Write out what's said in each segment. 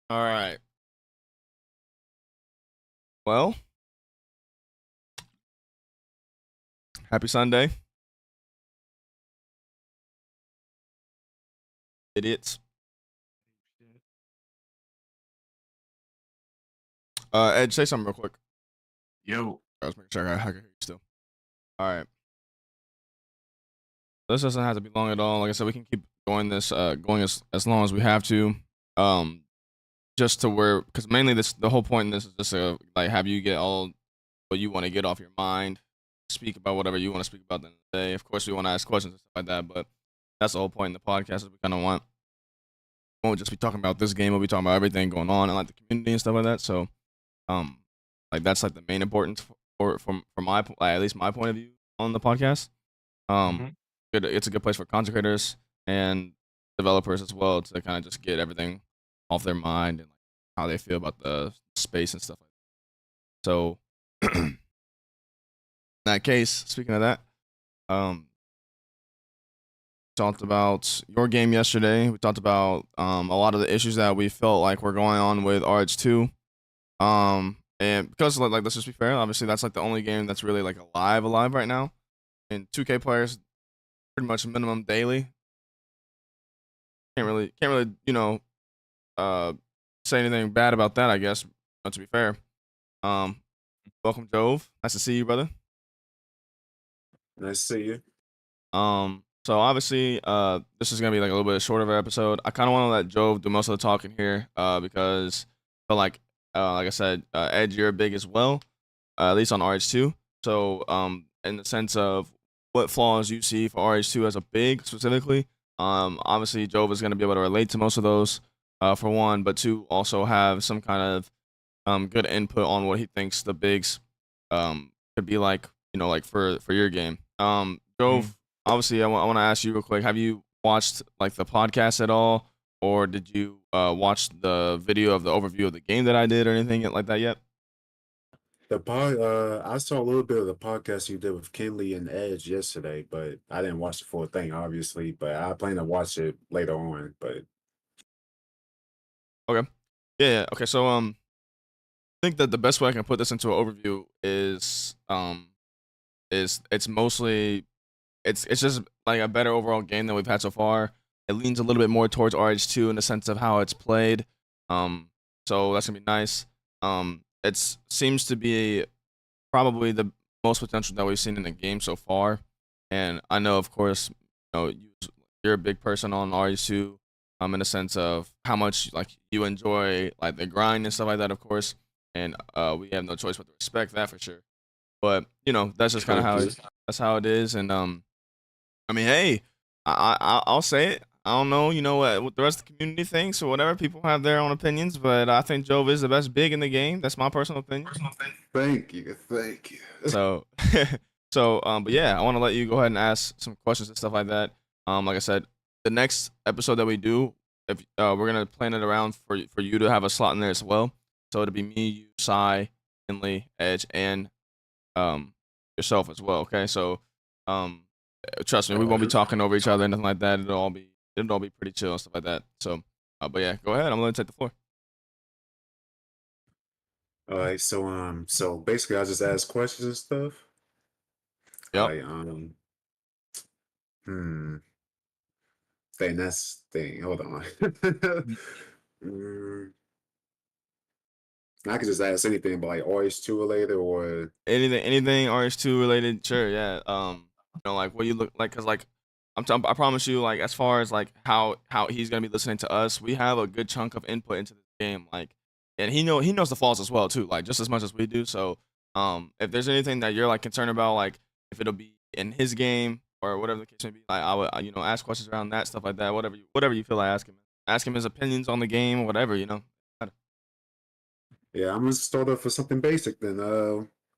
All right. Well, happy Sunday, idiots. Ed, say something real quick. Yo, I was making sure I can hear you still. All right. This doesn't have to be long at all. Like I said, we can keep going as long as we have to. Um, just to where, because mainly the whole point in this is just to like have you get all what you want to get off your mind, speak about whatever you want to speak about at the end of the day. Of course, we want to ask questions and stuff like that, but that's the whole point in the podcast. Is we kind of won't just be talking about this game. We'll be talking about everything going on and like the community and stuff like that. So, um, like that's like the main importance from my like, at least my point of view on the podcast. Um, hmm it's a good place for content creators and developers as well to kind of just get everything off their mind and like how they feel about the space and stuff like that. So, in that case, speaking of that, um, talked about your game yesterday. We talked about a lot of the issues that we felt like were going on with RH2. And because like let's just be fair, obviously that's like the only game that's really like alive right now. And 2K players pretty much minimum daily. Can't really uh say anything bad about that. I guess to be fair. Um, welcome Jove. Nice to see you, brother. Nice to see you. So obviously, this is gonna be like a little bit shorter of an episode. I kind of want to let Jove do most of the talking here, because I feel like I said, Ed, you're big as well, at least on RH2. So, in the sense of what flaws you see for RH2 as a big specifically, obviously Jove is gonna be able to relate to most of those, for one, but two, also have some kind of good input on what he thinks the bigs could be like, like for your game. Jove, obviously, I want to ask you real quick. Have you watched like the podcast at all, or did you watch the video of the overview of the game that I did, or anything like that yet? I saw a little bit of the podcast you did with Kinley and Edge yesterday, but I didn't watch the full thing, obviously. But I plan to watch it later on. But Okay. Yeah. Okay. So I think that the best way I can put this into an overview is it's mostly it's just like a better overall game than we've had so far. It leans a little bit more towards RH2 in the sense of how it's played. Um, so that's gonna be nice. It seems to be probably the most potential that we've seen in the game so far. And I know, of course, you're a big person on RH2, in the sense of how much like you enjoy like the grind and stuff like that, of course. And we have no choice but to respect that for sure. But that's just kind of thank you. that's how it is. And I mean, hey, I'll say it. I don't know, what the rest of the community thinks or whatever. People have their own opinions, but I think Jove is the best big in the game. That's my personal opinion. Thank you. Thank you. So, but yeah, I want to let you go ahead and ask some questions and stuff like that. Like I said, the next episode that we do, if we're gonna plan it around for you to have a slot in there as well. So it'll be me, you, Sai, Kinley, Edge, and yourself as well. Okay, so um, trust me, we won't be talking over each other, nothing like that. It'll all be pretty chill and stuff like that. So, but yeah, go ahead. I'm gonna take the floor. All right. So basically, I just ask questions and stuff. All Yep. right. Hmm. Thing. Hold on. Mm, I could just ask anything, but like RH2 related or Anything RH2 related, sure, yeah. Like what you look like, cause like I promise you, like as far as like how he's gonna be listening to us, we have a good chunk of input into this game, like, and he knows the flaws as well too, like just as much as we do. So, if there's anything that you're like concerned about, like if it'll be in his game or whatever the case may be, like I would ask questions around that stuff like that, whatever you feel like ask him his opinions on the game, whatever. yeah, I'm gonna start off with something basic then.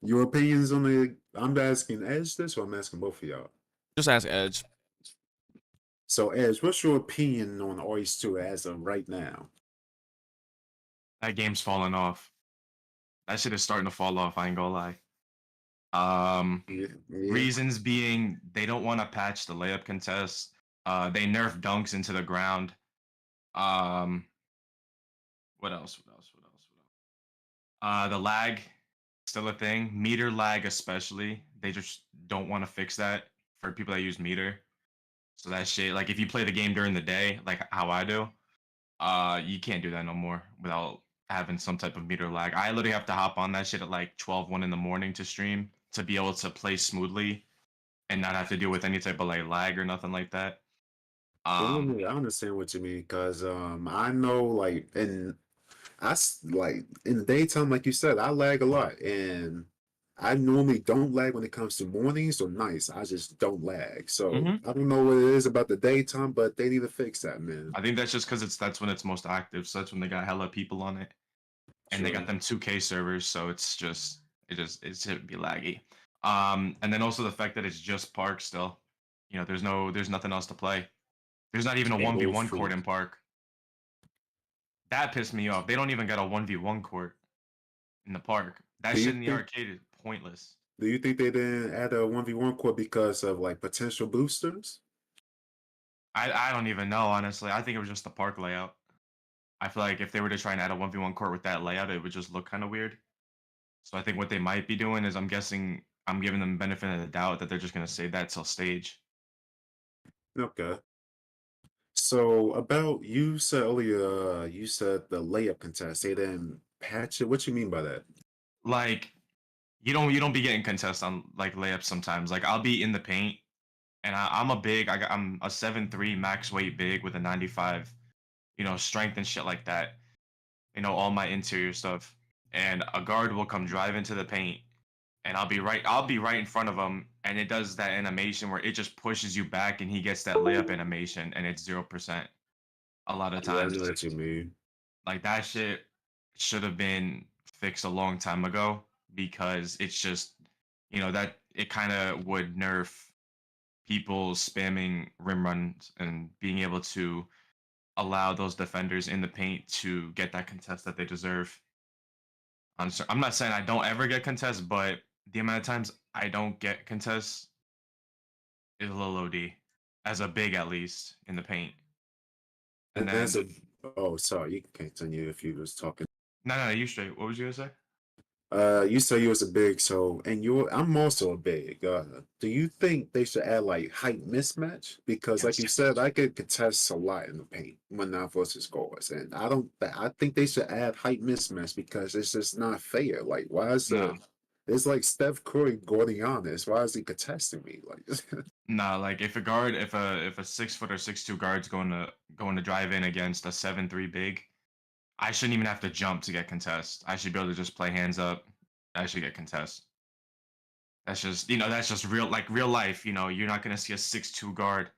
Your opinions on the I'm asking Edge this or I'm asking both of y'all. Just ask Edge. So Edge, what's your opinion on RH2 as of right now? that game's falling off. That shit is starting to fall off. I ain't gonna lie. Um, Yeah. Reasons being they don't want to patch the layup contest. They nerf dunks into the ground. Um, What else? What else? What else? What else? The lag, still a thing. Meter lag, especially. They just don't want to fix that for people that use meter. So that shit, like if you play the game during the day, like how I do, you can't do that no more without having some type of meter lag. I literally have to hop on that shit at like 1 in the morning to stream to be able to play smoothly and not have to deal with any type of like lag or nothing like that. Um, I understand what you mean because I know like like in the daytime, like you said, I lag a lot, and I normally don't lag when it comes to mornings or nights. I just don't lag. So mhm. I don't know what it is about the daytime, but they need to fix that, man. I think that's just because that's when it's most active. So that's when they got hella people on it, and they got True. them 2K servers. So it should be laggy. And then also the fact that it's just Park still. You know, there's nothing else to play. There's not even a one v Oh, one court true. in Park. That pissed me off. They don't even got a 1v1 court in the park. That Do you shit in the think? arcade is pointless. Do you think they didn't add a 1v1 core because of like potential boosters? I don't even know, honestly. I think it was just the park layout. I feel like if they were to try and add a 1v1 court with that layout, it would just look kind of weird. So I think what they might be doing is I'm giving them benefit of the doubt that they're just gonna save that till stage. Okay. So about you said earlier, you said the layup contest. They didn't patch it. What you mean by that? Like you don't be getting contests on like layups sometimes. Like I'll be in the paint and I'm a 7'3" max weight big with a 95, strength and shit like that. All my interior stuff. And a guard will come drive into the paint and I'll be right in front of him and it does that animation where it just pushes you back and he gets that layup animation and it's 0% a lot of Yeah, I times. know what you mean. Like that shit should have been fixed a long time ago because it's just, that it kind of would nerf people spamming rim runs and being able to allow those defenders in the paint to get that contest that they deserve. I'm not saying I don't ever get contests, but the amount of times I don't get contests is a little OD, as a big at least in the paint. And And that's then a oh, sorry, you can continue if you was talking. no, you straight. What was you gonna say? You say you was a big, so and I'm also a big. Do you think they should add like height mismatch? Because like Yes. you said, I could contest a lot in the paint when I versus scores, and I don't. I think they should add height mismatch because it's just not fair. Like, why is No, it's like Steph Curry guarding Giannis? Why is he contesting me? Like, no. Like if a 6 foot or 6'2" guard's going to drive in against a 7'3" big, I shouldn't even have to jump to get contest. I should be able to just play hands up. I should get contest. That's just real life. You're not gonna see a 6'2" guard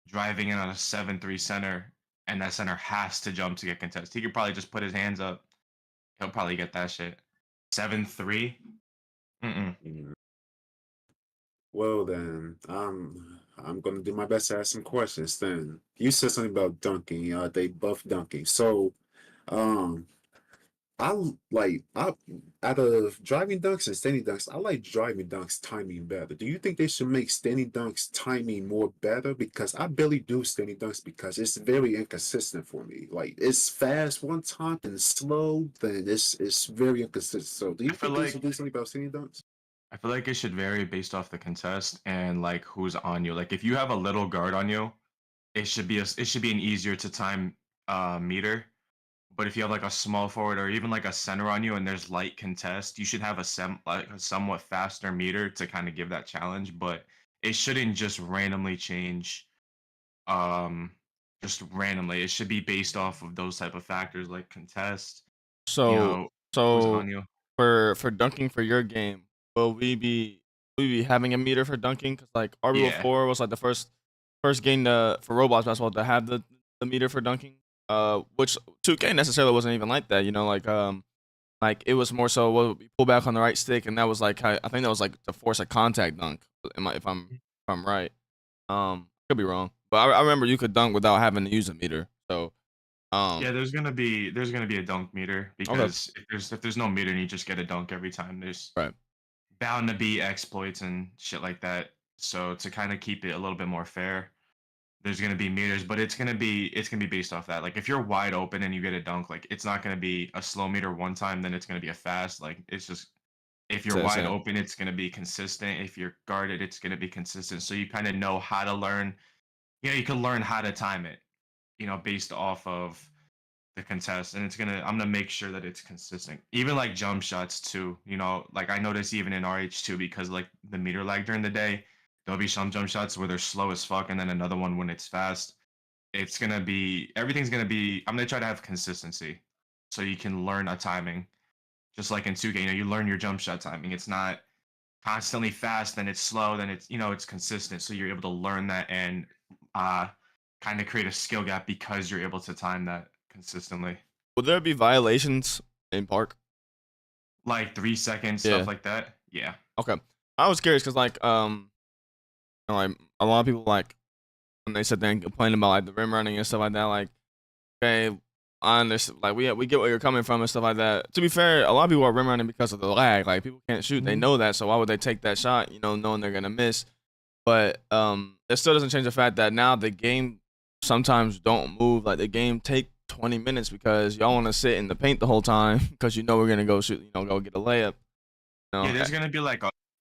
driving in on a 7'3" center, and that center has to jump to get contest. He could probably just put his hands up. He'll probably get that shit. 7'3". Mm-mm. mm, well then, I'm gonna do my best to ask some questions. Then you said something about dunking. They buff dunking. So, um, I out of driving dunks and standing dunks, I like driving dunks timing better. Do you think they should make standing dunks timing more better? Because I barely do standing dunks because it's very inconsistent for me. Like it's fast one time and slow, then it's very inconsistent. So do you I feel think they like should do something about standing dunks? I feel like it should vary based off the contest and like who's on you. Like if you have a little guard on you, it should be an easier to time meter. But if you have like a small forward or even like a center on you and there's light contest, you should have like a somewhat faster meter to kind of give that challenge. But it shouldn't just randomly change. Um, just randomly. It should be based off of those type of factors like contest. You So know, who's so on you. for dunking for your game, will we be having a meter for dunking? Because like RBL Yeah. 4 was like the first game for robots basketball to have the meter for dunking. Which 2K necessarily wasn't even like that. Like it was more so we pull back on the right stick, and that was like I think that was like to force a contact dunk. If I'm right. Could be wrong, but I remember you could dunk without having to use a meter. So Yeah, um, there's gonna be a dunk meter okay, because if there's no meter and you just get a dunk every time, there's right. bound to be exploits and shit like that. So to kind of keep it a little bit more fair, there's gonna be meters, but it's gonna be based off that. Like if you're wide open and you get a dunk, like it's not gonna be a slow meter one time, then it's gonna be a fast. Like it's just if you're wide Same. open, it's gonna be consistent. If you're guarded, it's gonna be consistent. So you kind of know how to learn. You can learn how to time it. Based off of the contest, and I'm gonna make sure that it's consistent. Even like jump shots too. Like I notice even in RH2 because like the meter lag during the day, there'll be some jump shots where they're slow as fuck, and then another one when it's fast. Everything's gonna be. I'm gonna try to have consistency, so you can learn a timing. Just like in 2K, you learn your jump shot timing. It's not constantly fast, then it's slow, then it's consistent. So you're able to learn that and uh kind of create a skill gap because you're able to time that consistently. Will there be violations in park? Like 3 seconds, Yeah. stuff like that. Yeah. Okay. I was curious because like a lot of people like when they sit there and complain about like the rim running and stuff like that. Like, okay, I understand. Like we get where you're coming from and stuff like that. To be fair, a lot of people are rim running because of the lag. Like people can't shoot. They know that, so why would they take that shot? Knowing they're gonna miss. But it still doesn't change the fact that now the game sometimes don't move. Like the game take 20 minutes because y'all want to sit in the paint the whole time because we're gonna go shoot. Go get a layup. Yeah, there's gonna be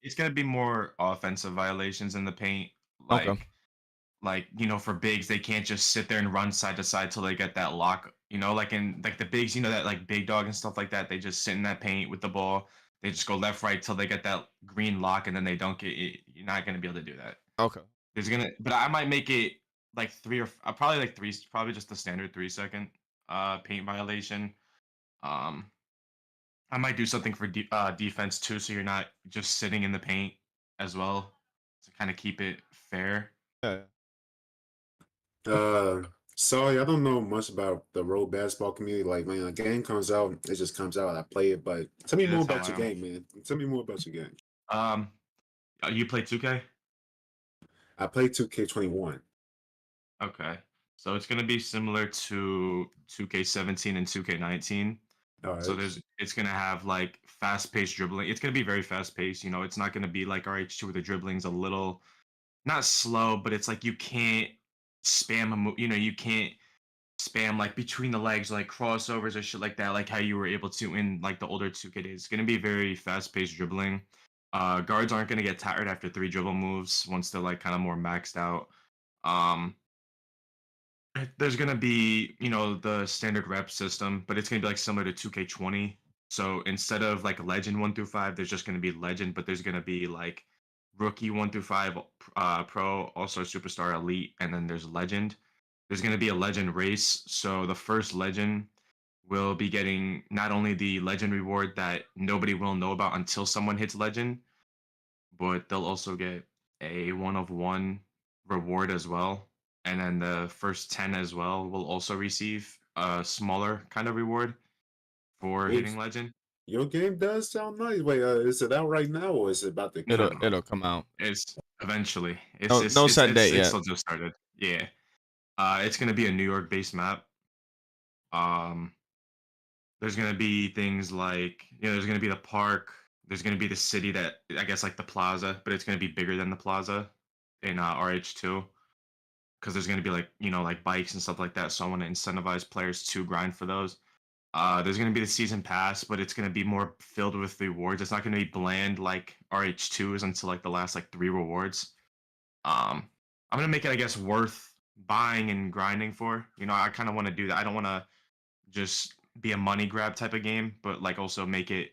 it's gonna be more offensive violations in the paint. Okay. Like for bigs, they can't just sit there and run side to side till they get that lock. Like in like the bigs, that like big dog and stuff like that. They just sit in that paint with the ball. They just go left right till they get that green lock, and then they don't get it. You're not gonna be able to do that. Okay. But I might make it like probably like three, probably just the standard 3 second paint violation. Um, I might do something for defense too, so you're not just sitting in the paint as well to kind of keep it fair. Yeah. Sorry, I don't know much about the role basketball community. Like, man, a game comes out, it just comes out. I play it, but tell me Yeah, more that's how about your I am. game, man. Tell me more about your game. Um, you play 2K? I play 2K21. Okay, so it's gonna be similar to 2K17 and 2K19. All So right. it's gonna have like fast-paced dribbling. It's gonna be very fast-paced. It's not gonna be like RH2 where the dribbling's a little not slow, but it's like you can't spam a move. You can't spam like between the legs, like crossovers or shit like that, like how you were able to in like the older 2K days. It's gonna be very fast-paced dribbling. Guards aren't gonna get tired after 3 dribble moves once they're like kind of more maxed out. Um, there's gonna be the standard rep system, but it's gonna be like similar to 2K20. So instead of like legend 1 through 5, there's just gonna be legend, but there's gonna be like rookie 1 through 5, pro, also superstar, elite, and then there's legend. There's gonna be a legend race. So the first legend will be getting not only the legend reward that nobody will know about until someone hits legend, but they'll also get a 1 of 1 reward as well. And then the first 10 as well will also receive a smaller kind of reward for Hey, hitting legend. your game does sound nice. Wait, is it out right now or is it about to It'll come out? it'll come out. It's eventually. It's No it's no it's set it's date it's yet. still just started. Yeah. It's gonna be a New York based map. Um, there's gonna be things like there's gonna be the park. There's gonna be the city that I guess like the plaza, but it's gonna be bigger than the plaza in RH2 because there's gonna be like like bikes and stuff like that. So I want to incentivize players to grind for those. There's gonna be the season pass, but it's gonna be more filled with rewards. It's not gonna be bland like RH2 is until like the last like 3 rewards. I'm gonna make it, I guess, worth buying and grinding for. I kind of want to do that. I don't want to just be a money grab type of game, but like also make it,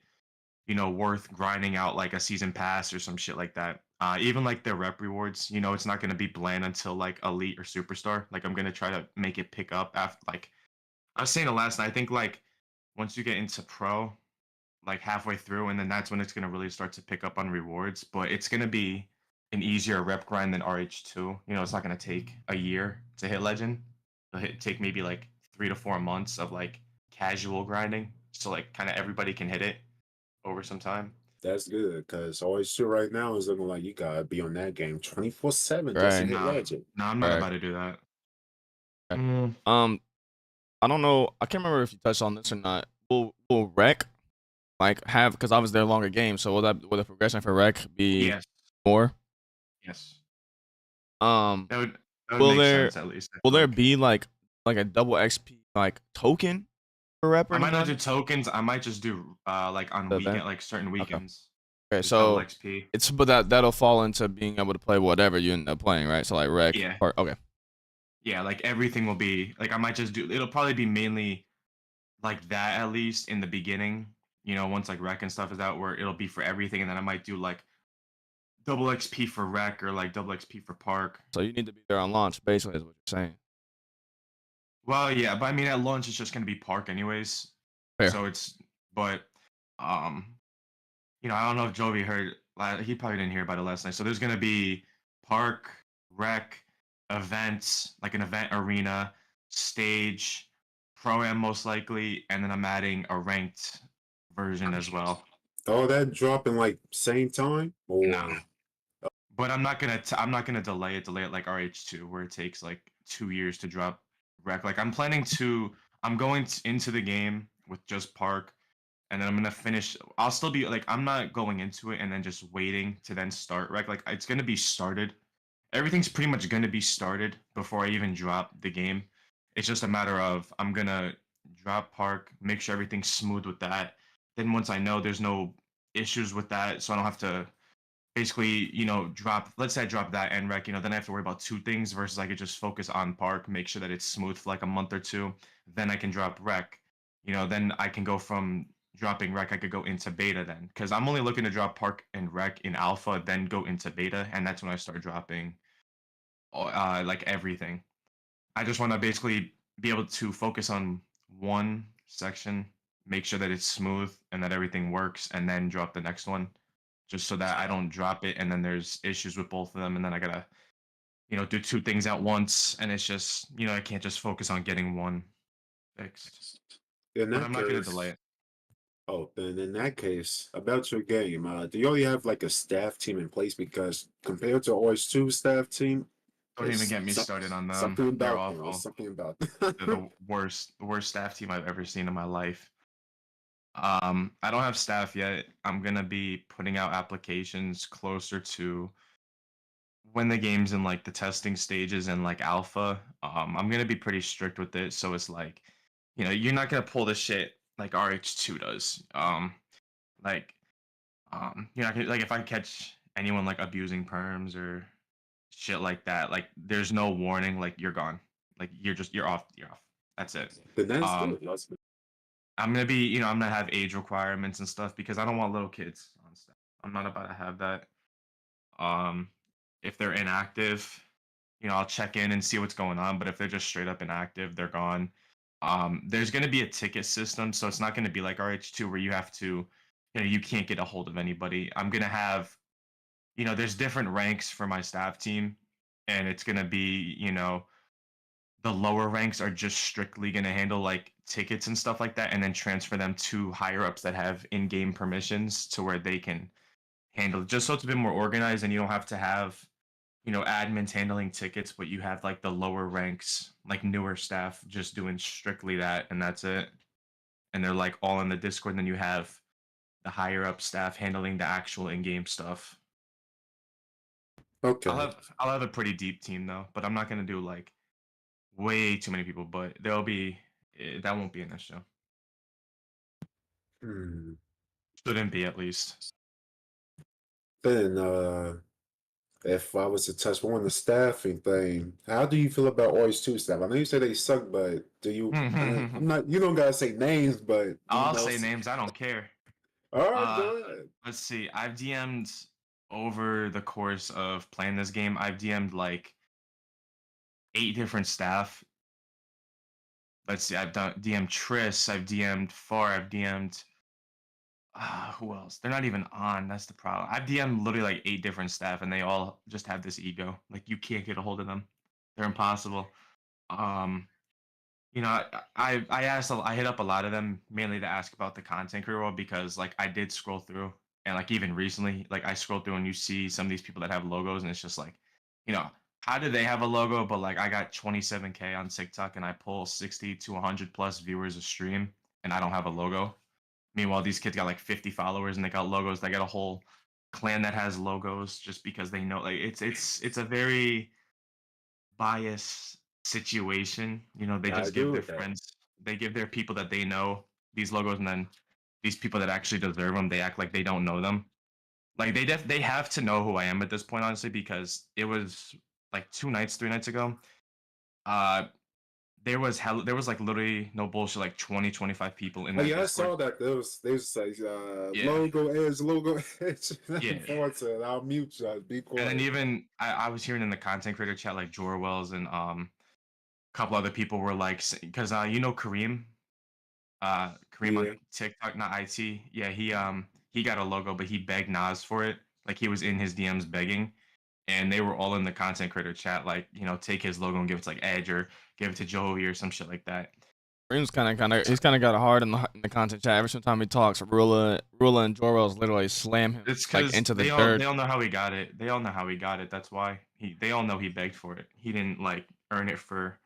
worth grinding out like a season pass or some shit like that. Even like the rep rewards, it's not gonna be bland until like elite or superstar. Like I'm gonna try to make it pick up after like I was saying it last night. I think like once you get into pro, like halfway through, and then that's when it's gonna really start to pick up on rewards. But it's gonna be an easier rep grind than RH2. It's not gonna take a year to hit legend. Take maybe like 3 to 4 months of like casual grinding, so like kind of everybody can hit it over some time. That's good because always shit right now is looking like you gotta be on that game 24/7 just to Right. hit No, legend. no, I'm not Right. about to do that. Right. Mm, I don't know. I can't remember if you touched on this or not. Will rec like have because obviously they're longer games, so will the progression for rec be yes, more? yes. Um, That would. That would will make there sense at least. I will feel there like be like a double XP like token for rep or I might anything not like do that? tokens. I might just do like on The event? weekend, like certain Okay. weekends, Okay, just double so XP. it's but that'll fall into being able to play whatever you end up playing, right? So like rec Yeah, or okay. yeah. Like everything will be like I might just do. It'll probably be mainly like that at least in the beginning. Once like rec and stuff is out, where it'll be for everything, and then I might do like double XP for rec or like double XP for park. So you need to be there on launch, basically, is what you're saying. Well, yeah, but I mean at launch it's just gonna be park anyways. Fair. So it's but um I don't know if Jovi heard. He probably didn't hear about it last night. So there's gonna be park, rec, events like an event arena, stage, pro am most likely, and then I'm adding a ranked version as well. Oh, that drop in like same time Nah, or but I'm not gonna delay it like RH2 where it takes like 2 years to drop rec. Like I'm going into the game with just park, and then I'm gonna finish. I'll still be like I'm not going into it and then just waiting to then start rec. Like it's gonna be started. Everything's pretty much gonna be started before I even drop the game. It's just a matter of I'm gonna drop park, make sure everything's smooth with that. Then once I know there's no issues with that, so I don't have to basically, drop. Let's say I drop that and rec, then I have to worry about two things versus I could just focus on park, make sure that it's smooth for like a month or two. Then I can drop rec. Then I can go from dropping rec, I could go into beta then. Because I'm only looking to drop park and rec in alpha, then go into beta, and that's when I start dropping like everything. I just want to basically be able to focus on one section, make sure that it's smooth and that everything works, and then drop the next one, just so that I don't drop it and then there's issues with both of them, and then I gotta, do two things at once, and it's just, I can't just focus on getting one fixed. in But that I'm not gonna delay case. it. Oh, then in that case, about your game, do you already have like a staff team in place? Because compared to OS2 staff team, Don't even it's get me started on them. something They're about awful. something about. They're the worst staff team I've ever seen in my life. I don't have staff yet. I'm gonna be putting out applications closer to when the game's in like the testing stages and like alpha. I'm gonna be pretty strict with it. So it's like, you're not gonna pull this shit like RH2 does. Like, you're not gonna like if I catch anyone like abusing perms or shit like that, like there's no warning, like you're gone. Like you're off, you're off. That's it. Then that's Um, good. That's good. I'm gonna be, I'm gonna have age requirements and stuff because I don't want little kids on staff. I'm not about to have that. Um, if they're inactive, I'll check in and see what's going on. But if they're just straight up inactive, they're gone. There's gonna be a ticket system, so it's not gonna be like RH2 where you have to, you can't get a hold of anybody. I'm gonna have, there's different ranks for my staff team, and it's gonna be, the lower ranks are just strictly going to handle like tickets and stuff like that and then transfer them to higher ups that have in-game permissions to where they can handle it, just so it's a bit more organized and you don't have to have admins handling tickets, but you have like the lower ranks, like newer staff just doing strictly that, and that's it. And they're like all in the Discord, and then you have the higher up staff handling the actual in-game stuff. i'll Okay. have i'll have a pretty deep team though, but I'm not going to do like way too many people, but that won't be an issue. Hmm. Shouldn't be, at least. Then, if I was to touch on the staffing thing, how do you feel about OS2 staff? I know you say they suck, but do you? I'm not. You don't gotta say names, but do you I'll know? say names. I don't care. All right, Uh, go ahead. let's see. I've DM'd over the course of playing this game. I've DM'd like 8 different staff. Let's see. I've done DM'd Triss. I've DM'd Far. I've DM'd. Who else? They're not even on. That's the problem. I've DM'd literally like 8 different staff, and they all just have this ego. Like you can't get a hold of them. They're impossible. Um, I asked, I hit up a lot of them mainly to ask about the content career role because like I did scroll through, and like even recently, like I scroll through and you see some of these people that have logos, and it's just like, you know, how do they have a logo? But like I got 27K on TikTok and I pull 60 to 100 plus viewers a stream, and I don't have a logo. Meanwhile, these kids got like 50 followers and they got logos. They got a whole clan that has logos just because they know. Like it's a very bias situation. They I just agree give their with that. friends, they give their people that they know these logos, and then these people that actually deserve them, they act like they don't know them. Like they have to know who I am at this point, honestly, because it was like 2 nights, 3 nights ago. Uh, there was like literally no bullshit, like 20, 25 people in Oh that yeah, I Discord. saw that. There's like Yeah, logo edge. Looking yeah. forward to it. I'll mute you. Be And then quiet. even I was hearing in the content creator chat like Jorwells and a couple other people were like, because Kareem, Kareem on Yeah. TikTok, not IT. Yeah, he got a logo, but he begged Nas for it. Like he was in his DMs begging, and they were all in the content creator chat, like take his logo and give it to like Edge or give it to Joey or some shit like that. Reem's he's kind of got a hard in the content chat. Every single time he talks, Rula and Jorwell's literally slam him It's like because into the they dirt. all know how he got it. They all know how he got it. That's why they all know he begged for it. He didn't like earn it for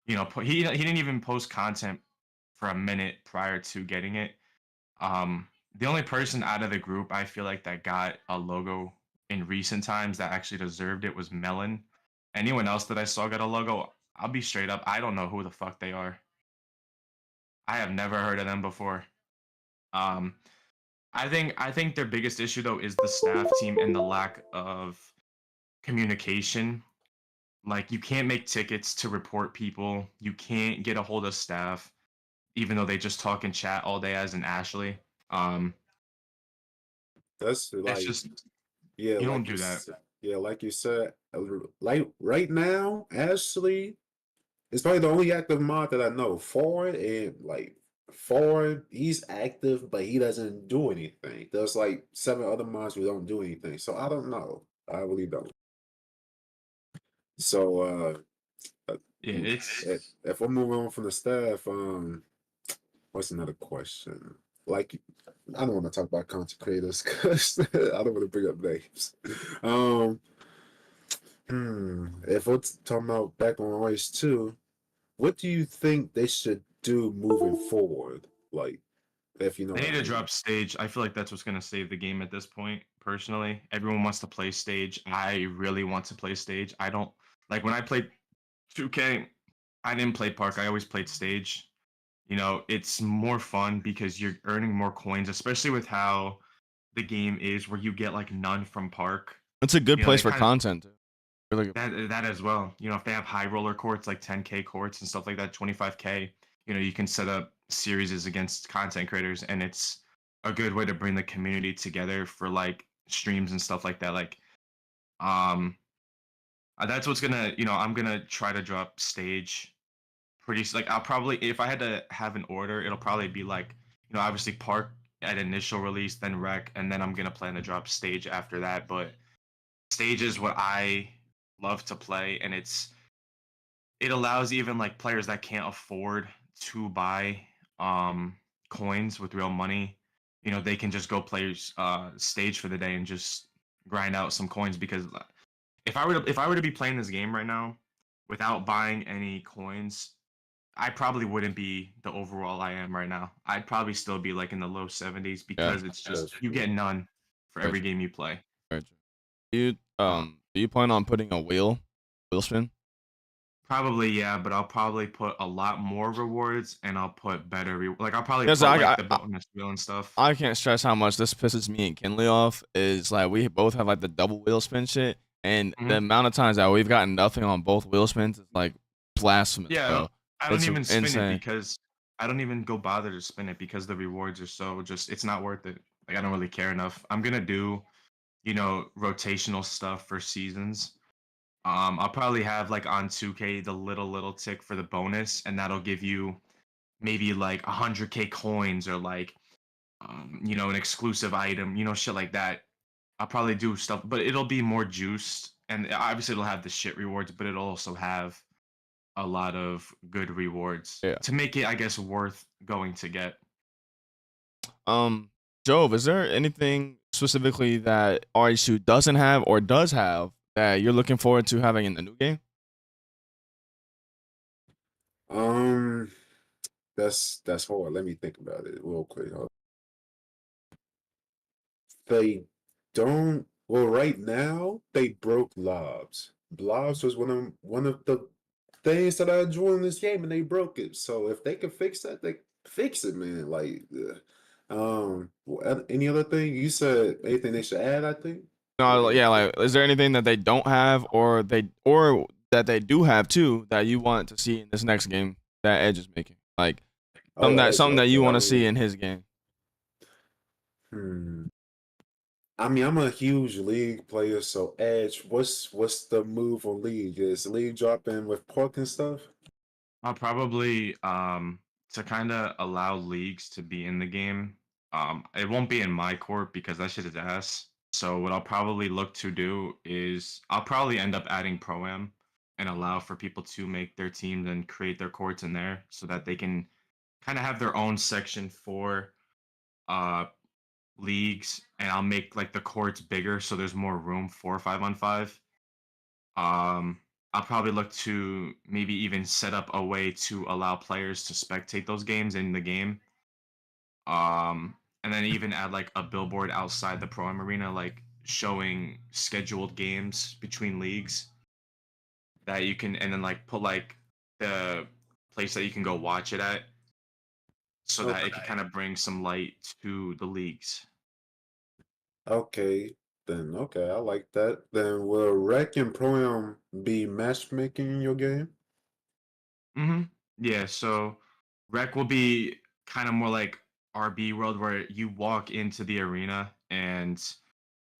he didn't even post content for a minute prior to getting it. The only person out of the group I feel like that got a logo in recent times that actually deserved it was Melon. Anyone else that I saw got a logo, I'll be straight up, I don't know who the fuck they are. I have never heard of them before. Um, I think their biggest issue though is the staff team and the lack of communication. Like you can't make tickets to report people. You can't get a hold of staff, even though they just talk and chat all day as an Ashley. Um, That's it's like just yeah, you don't do that. like you said, like right now, Ashley is probably the only active mod that I know. Ford and like Ford, he's active, but he doesn't do anything. There's like 7 other mods who don't do anything. So I don't know. I really don't. So uh, Yeah, it's if we're moving on from the staff, what's another question? Like, I don't want to talk about content creators because I don't want to bring up names. Um, if we're talking about back on Ice 2, what do you think they should do moving forward? Like, if you know they what need I to mean. drop stage. I feel like that's what's gonna save the game at this point. Personally, everyone wants to play stage. I really want to play stage. I don't like when I played 2K. I didn't play park. I always played stage. It's more fun because you're earning more coins, especially with how the game is, where you get like none from park. It's a good They place for kind of content. Too. Really good. that as well. If they have high roller courts like 10K courts and stuff like that, 25K, you can set up series against content creators, and it's a good way to bring the community together for like streams and stuff like that. Like, um, that's what's gonna, I'm gonna try to drop stage like I'll probably if I had to have an order, it'll probably be like, obviously park at initial release, then rec, and then I'm gonna plan to drop stage after that. But stage is what I love to play, and it allows even like players that can't afford to buy um coins with real money, they can just go play stage for the day and just grind out some coins because if I were to be playing this game right now without buying any coins, I probably wouldn't be the overall I am right now. I'd probably still be like in the low 70s Yeah, because it's just That's you true. get none for very every true. game you play. Very true. You Uh, do you plan on putting a wheel spin? Probably, yeah, but I'll probably put a lot more rewards and I'll put better like I'll probably Because put like the bonus wheel and stuff. I can't stress how much this pisses me and Kinley off. Is like we both have like the double wheel spin shit, and the Mhm. amount of times that we've gotten nothing on both wheel spins is like blasphemous, Yeah, bro. I don't It's even spin it insane. because I don't even go bother to spin it because the rewards are so just it's not worth it. Like I don't really care enough. I'm gonna do, rotational stuff for seasons. I'll probably have like on 2K the little tick for the bonus, and that'll give you maybe like 100K coins or like an exclusive item, shit like that. I'll probably do stuff, but it'll be more juiced, and obviously it'll have the shit rewards, but it'll also have a lot of good rewards Yeah. to make it, I guess, worth going to get. Um, Jove, is there anything specifically that RHU doesn't have or does have that you're looking forward to having in the new game? Um, that's hard. Let me think about it real quick. They don't. Well, right now they broke lobs. blobs was one of the things that I enjoy in this game, and they broke it. So if they can fix that, they fix it, man. Like, any other thing you said? Anything they should add? I think. No, Like, yeah, like is there anything that they don't have or that they do have too that you want to see in this next game that Edge is making? Like oh, Edge. something that Okay. you want to see in his game. Hmm. I mean, I'm a huge League player, so Edge. What's the move on League? Is League dropping with pork and stuff? I'll probably to kind of allow leagues to be in the game. It won't be in my court because that shit is ass. So what I'll probably look to do is I'll probably end up adding pro am and allow for people to make their teams and create their courts in there so that they can kind of have their own section for uh leagues, and I'll make like the courts bigger so there's more room for 5-on-5. Um, I'll probably look to maybe even set up a way to allow players to spectate those games in the game. And then even add like a billboard outside the pro am arena, like showing scheduled games between leagues that you can, and then like put like the place that you can go watch it at, so that it can Okay. kind of bring some light to the leagues. Okay. Then okay, I like that. Then will Rec and Pro-Am be matchmaking in your game? Mm-hmm. Yeah, so rec will be kind of more like RB world where you walk into the arena and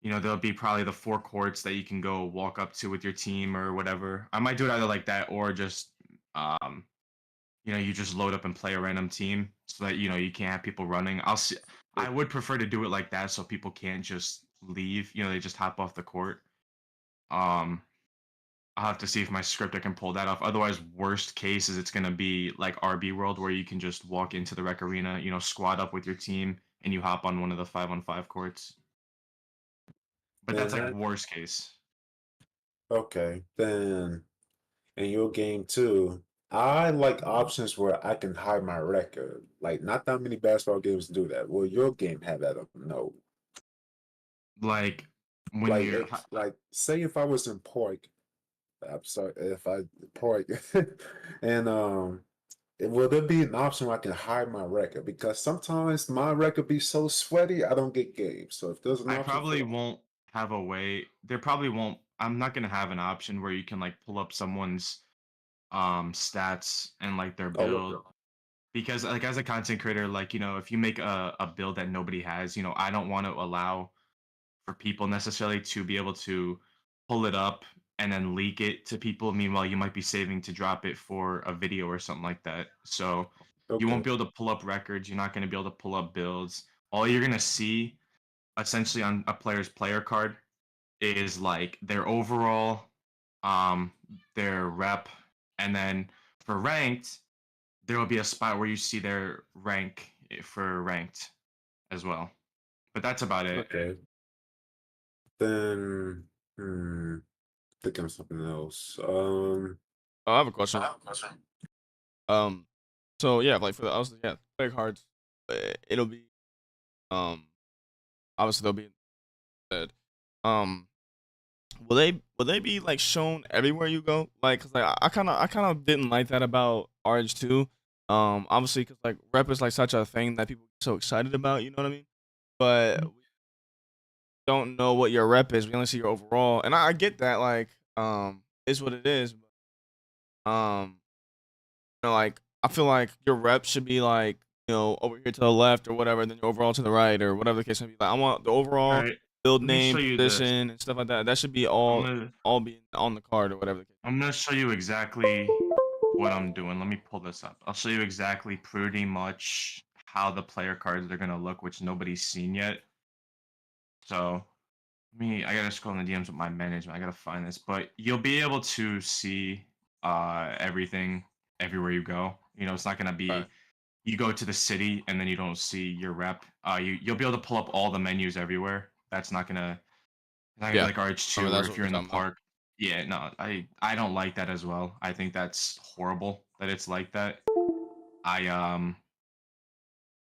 there'll be probably the four courts that you can go walk up to with your team or whatever. I might do it either like that or just um you just load up and play a random team so that you can't have people running. I would prefer to do it like that so people can't just leave, they just hop off the court. Um I'll have to see if my script I can pull that off. Otherwise, worst case is it's gonna be like RB World where you can just walk into the rec arena, squad up with your team, and you hop on one of the 5-on-5 courts. But that's Then like that worst case. okay. Then in your game too, I like options where I can hide my record. Like not that many basketball games do that. Will your game have that? No. Like when Like you're it's like say if I was in Pork, I'm sorry if I Pork, and will there be an option where I can hide my record? Because sometimes my record be so sweaty, I don't get games. So if there's an I option for probably that, won't have a way. There probably won't. I'm not gonna have an option where you can like pull up someone's stats and like their oh, build, because like as a content creator, like if you make a build that nobody has, I don't want to allow for people necessarily to be able to pull it up and then leak it to people. Meanwhile, you might be saving to drop it for a video or something like that. So you won't okay, be able to pull up records. You're not going to be able to pull up builds. All you're going to see essentially on a player's player card is like their overall, um, their rep, and then for ranked, there will be a spot where you see their rank for ranked as well. But that's about it. okay. Then thinking of something else. I have a question. Um, so yeah, like for the also yeah, player cards, it'll be um obviously they'll be said. Um, will they be like shown everywhere you go? Like, cause like I kind of didn't like that about RH2. Obviously, cause like rep is like such a thing that people get so excited about. You know what I mean? But we don't know what your rep is. We only see your overall, and I get that. Like, is what it is. But, like I feel like your rep should be like over here to the left or whatever, then your overall to the right or whatever the case may be. Like I want the All overall right, build let me show name, you this. position, and stuff like that. That should be I'm gonna all be on the card or whatever the case. I'm gonna show you exactly what I'm doing. Let me pull this up. I'll show you exactly pretty much how the player cards are gonna look, which nobody's seen yet. So I gotta scroll in the DMs with my management. I gotta find this, but you'll be able to see everything everywhere you go. It's not gonna Right. be you go to the city and then you don't see your rep. You'll be able to pull up all the menus everywhere. That's not gonna be Yeah. like I mean RH2 or that's if what you're we're in the talking about. park. Yeah, no, I don't like that as well. I think that's horrible that it's like that. I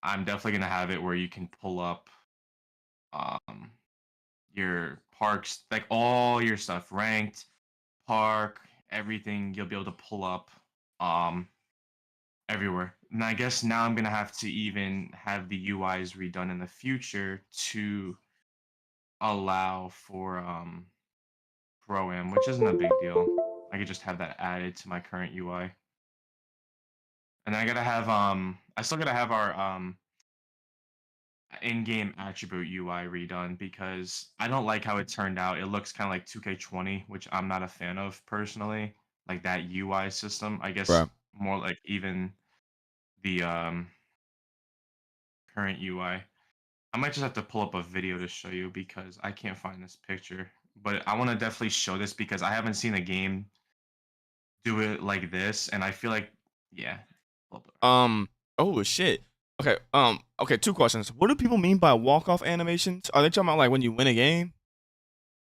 I'm definitely gonna have it where you can pull up um your parks, like all your stuff, ranked, park, everything you'll be able to pull up um everywhere. And I guess now I'm gonna have to even have the UIs redone in the future to allow for Pro-Am, which isn't a big deal. I could just have that added to my current UI. And then I gotta have I still gotta have our in-game attribute UI redone because I don't like how it turned out. It looks kind of like 2K20, which I'm not a fan of personally. Like that UI system, I guess Right. more like even the current UI. I might just have to pull up a video to show you because I can't find this picture. But I want to definitely show this because I haven't seen a game do it like this, and I feel like, yeah. Um. Oh shit. Okay. Okay. Two questions. What do people mean by walk off animations? Are they talking about like when you win a game?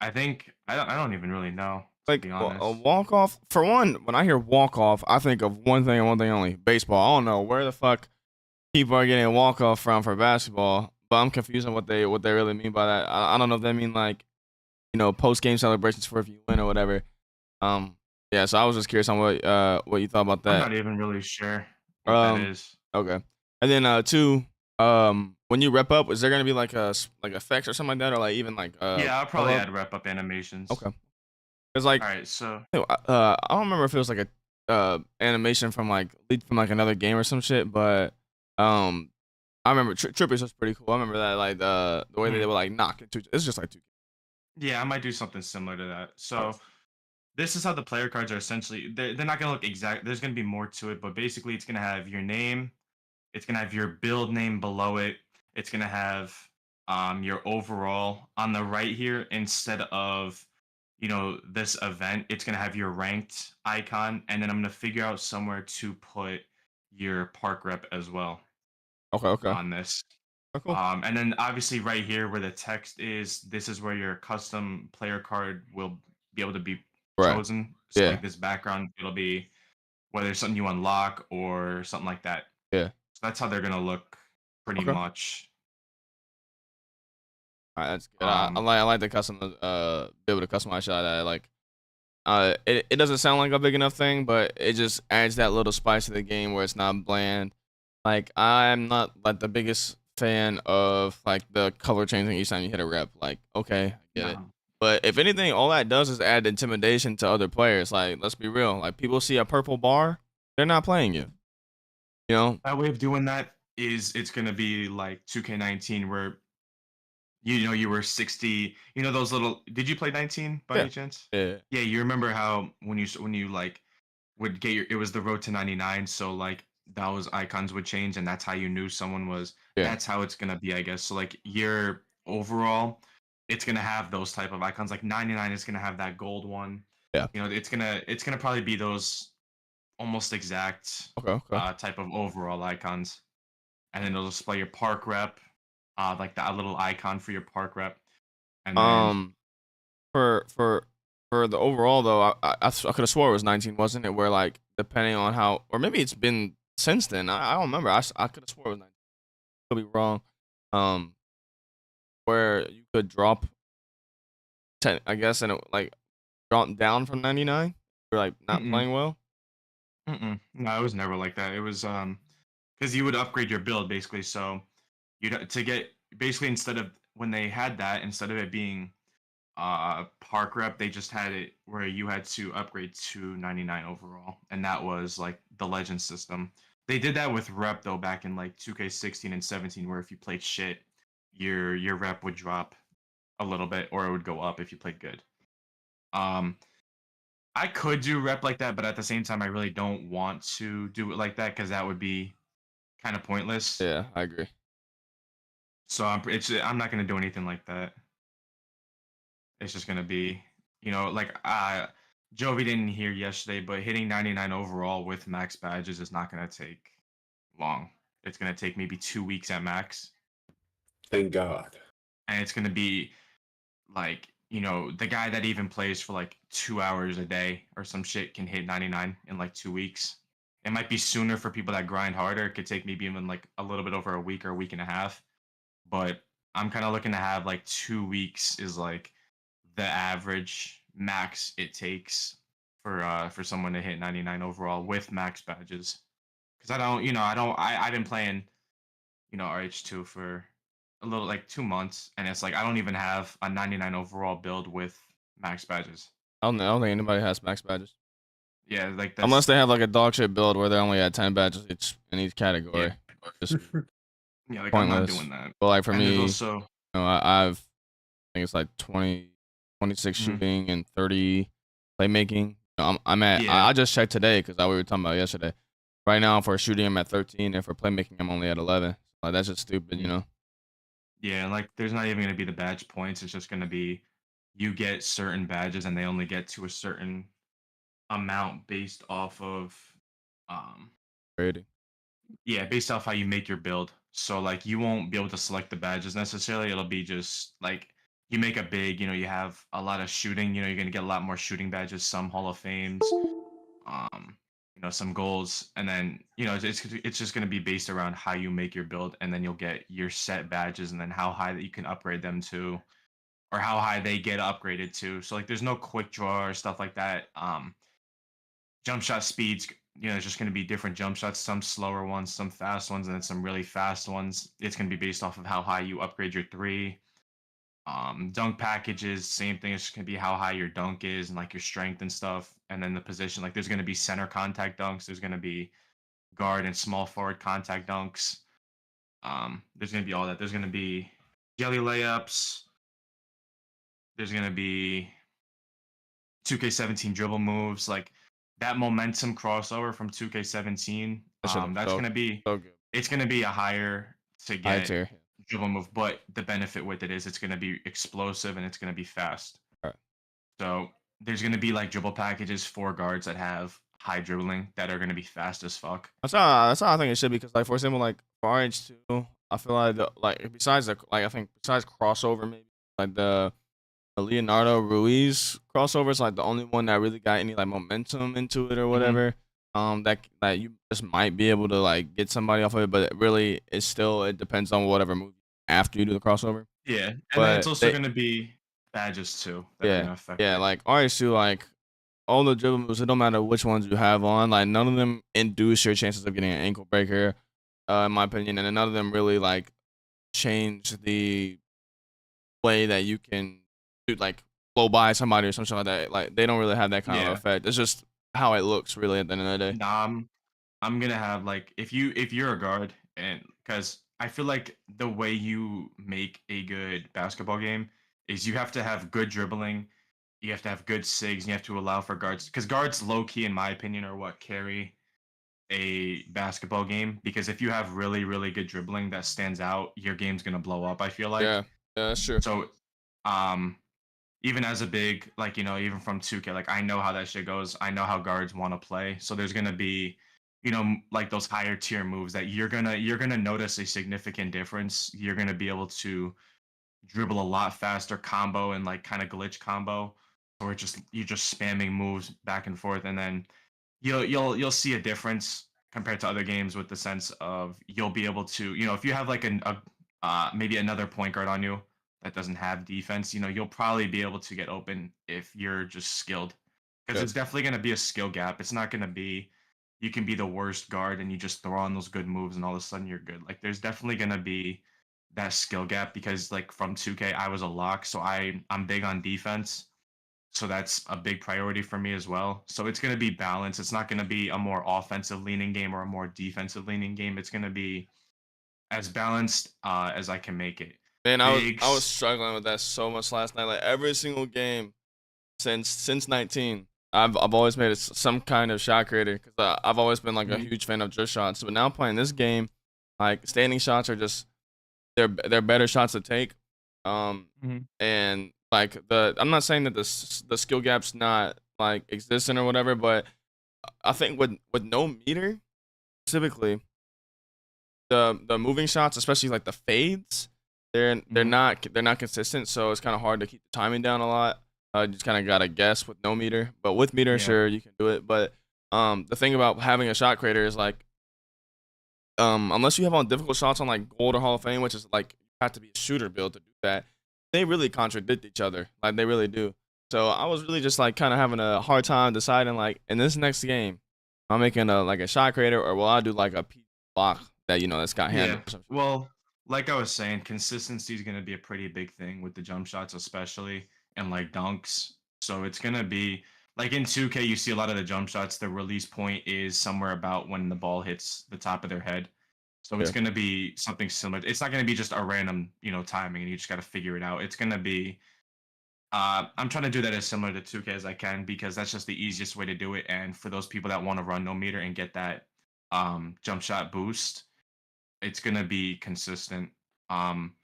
I think I don't even really know, to Like be a honest. walk off. For one, when I hear walk off, I think of one thing and one thing only: baseball. I don't know where the fuck people are getting a walk off from for basketball, but I'm confused on what they really mean by that. I don't know if they mean like post game celebrations for if you win or whatever. Um. Yeah. So I was just curious on what you thought about I'm that. not even really sure what that Um. is. Okay. And then two. When you rep up, is there gonna be like like effects or something like that, or like even like Yeah, I'll pop probably up? add wrap up animations. Okay. Cause like All right, so I don't remember if it was like a animation from like leaked from like another game or some shit, but um I remember Trippers was pretty cool. I remember that like the way that they mhm. would like knock it. It's just like two. Yeah, I might do something similar to that. Oh, So this is how the player cards are essentially. They're not gonna look exact. There's gonna be more to it, but basically, it's gonna have your name. It's gonna have your build name below it. It's gonna have your overall on the right here instead of this event. It's gonna have your ranked icon, and then I'm gonna figure out somewhere to put your park rep as well okay, okay. on this. Oh, cool. And then obviously right here where the text is, this is where your custom player card will be able to be Right. chosen. So Yeah. like this background, it'll be whether it's something you unlock or something like that. Yeah. So that's how they're gonna look pretty Okay. much. All right, that's good. Um, I like the custom be able to customize shot that like it doesn't sound like a big enough thing, but it just adds that little spice to the game where it's not bland. Like I'm not like the biggest fan of like the color changing each time you hit a rep. Like okay, I get it. no, But if anything, all that does is add intimidation to other players. Like let's be real. Like people see a purple bar, they're not playing you. You know? that way of doing that is it's gonna be like 2K19 where you were 60. You know those little. Did you play 19 by Yeah. any chance? Yeah. Yeah, you remember how when you like would get it was the road to 99, so like those icons would change and that's how you knew someone was. Yeah. That's how it's gonna be, I guess. So like your overall, it's gonna have those type of icons. Like 99 is gonna have that gold one. Yeah. It's gonna probably be those almost exact Okay. Okay. type of overall icons, and then it'll display your park rep, like that little icon for your park rep, and then Um for for for the overall though, I could have swore it was 19, wasn't it? Where like depending on how, or maybe it's been since then. I don't remember. I could have swore it was 19. Could be wrong. Um, where you could drop 10, I guess, and it like drop down from 99. You're like not mm-mm, playing well. no, it was never like that. It was because you would upgrade your build basically. So to get basically instead of when they had that instead of it being park rep, they just had it where you had to upgrade to 99 overall, and that was like the legend system. They did that with rep though back in like 2K16 and 17, where if you played shit, your rep would drop a little bit, or it would go up if you played good. Um, I could do rep like that, but at the same time, I really don't want to do it like that because that would be kind of pointless. Yeah, I agree. So I'm not gonna do anything like that. It's just gonna be, like Jovi didn't hear yesterday, but hitting 99 overall with max badges is not gonna take long. It's gonna take maybe 2 weeks at max, Thank God. and it's gonna be like the guy that even plays for like 2 hours a day or some shit can hit 99 in like 2 weeks. It might be sooner for people that grind harder. It could take maybe even like a little bit over a week or a week and a half. But I'm kind of looking to have like 2 weeks is like the average max it takes for someone to hit 99 overall with max badges. Because I didn't play in RH2 for a little like 2 months, and it's like I don't even have a 99 overall build with max badges. I don't think anybody has max badges. Yeah, like Unless that's they have like a dog shit build where they only had 10 badges in each yeah, category. Just yeah. Like I'm not pointless. doing that. But like for And there's me, also I've I think it's like 26 mhm, shooting and 30 playmaking. I'm at yeah, I just checked today because we were talking about yesterday. Right now for shooting I'm at 13 and for playmaking I'm only at 11. Like that's just stupid, you yeah, know. yeah. Like there's not even gonna be the badge points. It's just gonna be you get certain badges, and they only get to a certain amount based off of um Rating. yeah, based off how you make your build. So like you won't be able to select the badges necessarily. It'll be just like you make a big, you have a lot of shooting, you're gonna get a lot more shooting badges, some Hall of Fames, um, some goals, and then it's just gonna be based around how you make your build, and then you'll get your set badges, and then how high that you can upgrade them to, or how high they get upgraded to. So like there's no quick draw or stuff like that. Jump shot speeds, it's just going to be different jump shots, some slower ones, some fast ones, and then some really fast ones. It's going to be based off of how high you upgrade your three. Dunk packages, same thing. It's just going to be how high your dunk is and like your strength and stuff. And then the position, like there's going to be center contact dunks. There's going to be guard and small forward contact dunks. There's going to be all that. There's going to be jelly layups. There's going to be 2K17 dribble moves, like that momentum crossover from 2K17. That shit looks That's so gonna be so good. it's gonna be a higher to High get tier. dribble move, but the benefit with it is it's gonna be explosive and it's gonna be fast. All right. So there's gonna be like dribble packages for guards that have high dribbling that are gonna be fast as fuck. That's how I think it should be because like for example like for RH2 I feel like like besides the like I think besides crossover maybe like the Leonardo Ruiz crossover is like the only one that really got any like momentum into it or Hmm. whatever. That you just might be able to like get somebody off of it, but it depends on whatever move after you do the crossover. Yeah, and then it's But also gonna be badges too that are yeah, gonna affect yeah, it. like RH2 like all the dribble moves, it don't matter which ones you have on, like none of them induce your chances of getting an ankle breaker, in my opinion, and none of them really like change the way that you can do like blow by somebody or something like that. Like they don't really have that kind of Yeah, effect. It's just how it looks really at the end of the day. nah, I'm gonna have like if you're a guard, and because I feel like the way you make a good basketball game is you have to have good dribbling, you have to have good sigs, and you have to allow for guards, because guards low key in my opinion are what carry a basketball game, because if you have really really good dribbling that stands out, your game's gonna blow up, I feel like. Yeah, yeah, that's true. So um even as a big, like, even from 2K, like I know how that shit goes. I know how guards want to play. So there's gonna be, like those higher tier moves that you're gonna notice a significant difference. You're gonna be able to dribble a lot faster, combo and like kind of glitch combo, or just you're just spamming moves back and forth, and then you'll see a difference compared to other games, with the sense of you'll be able to, if you have like maybe another point guard on you that doesn't have defense, you'll probably be able to get open if you're just skilled, because Yeah. it's definitely going to be a skill gap. It's not going to be you can be the worst guard and you just throw on those good moves and all of a sudden you're good. Like there's definitely going to be that skill gap, because like from 2K I was a lock, so I'm big on defense, so that's a big priority for me as well. So it's going to be balanced. It's not going to be a more offensive leaning game or a more defensive leaning game. It's going to be as balanced as I can make it. Man, I was Bigs. struggling with that so much last night. Like every single game since 19, I've always made it some kind of shot creator because I've always been like a Mhm, huge fan of just shots. But now playing this game, like standing shots are just they're better shots to take. mhm, And like I'm not saying that the skill gap's not like existent or whatever, but I think with no meter specifically, the moving shots, especially like the fades, mhm. they're not consistent, so it's kind of hard to keep the timing down a lot. You just kind of gotta guess with no meter, but with meter, Yeah. sure you can do it. But the thing about having a shot creator is like unless you have on difficult shots on like Gold or Hall of Fame, which is like you have to be a shooter build to do that, they really contradict each other. Like they really do. So I was really just like kind of having a hard time deciding like in this next game, I'm making a like a shot creator or will I do like a block that that's got handle Yeah. or something. Well, like I was saying, consistency is going to be a pretty big thing with the jump shots, especially and like dunks. So it's going to be like in 2K, you see a lot of the jump shots. The release point is somewhere about when the ball hits the top of their head. So it's Yeah. going to be something similar. It's not going to be just a random, timing, and you just got to figure it out. It's going to be. I'm trying to do that as similar to 2K as I can because that's just the easiest way to do it. And for those people that want to run no meter and get that jump shot boost, it's gonna be consistent. Um,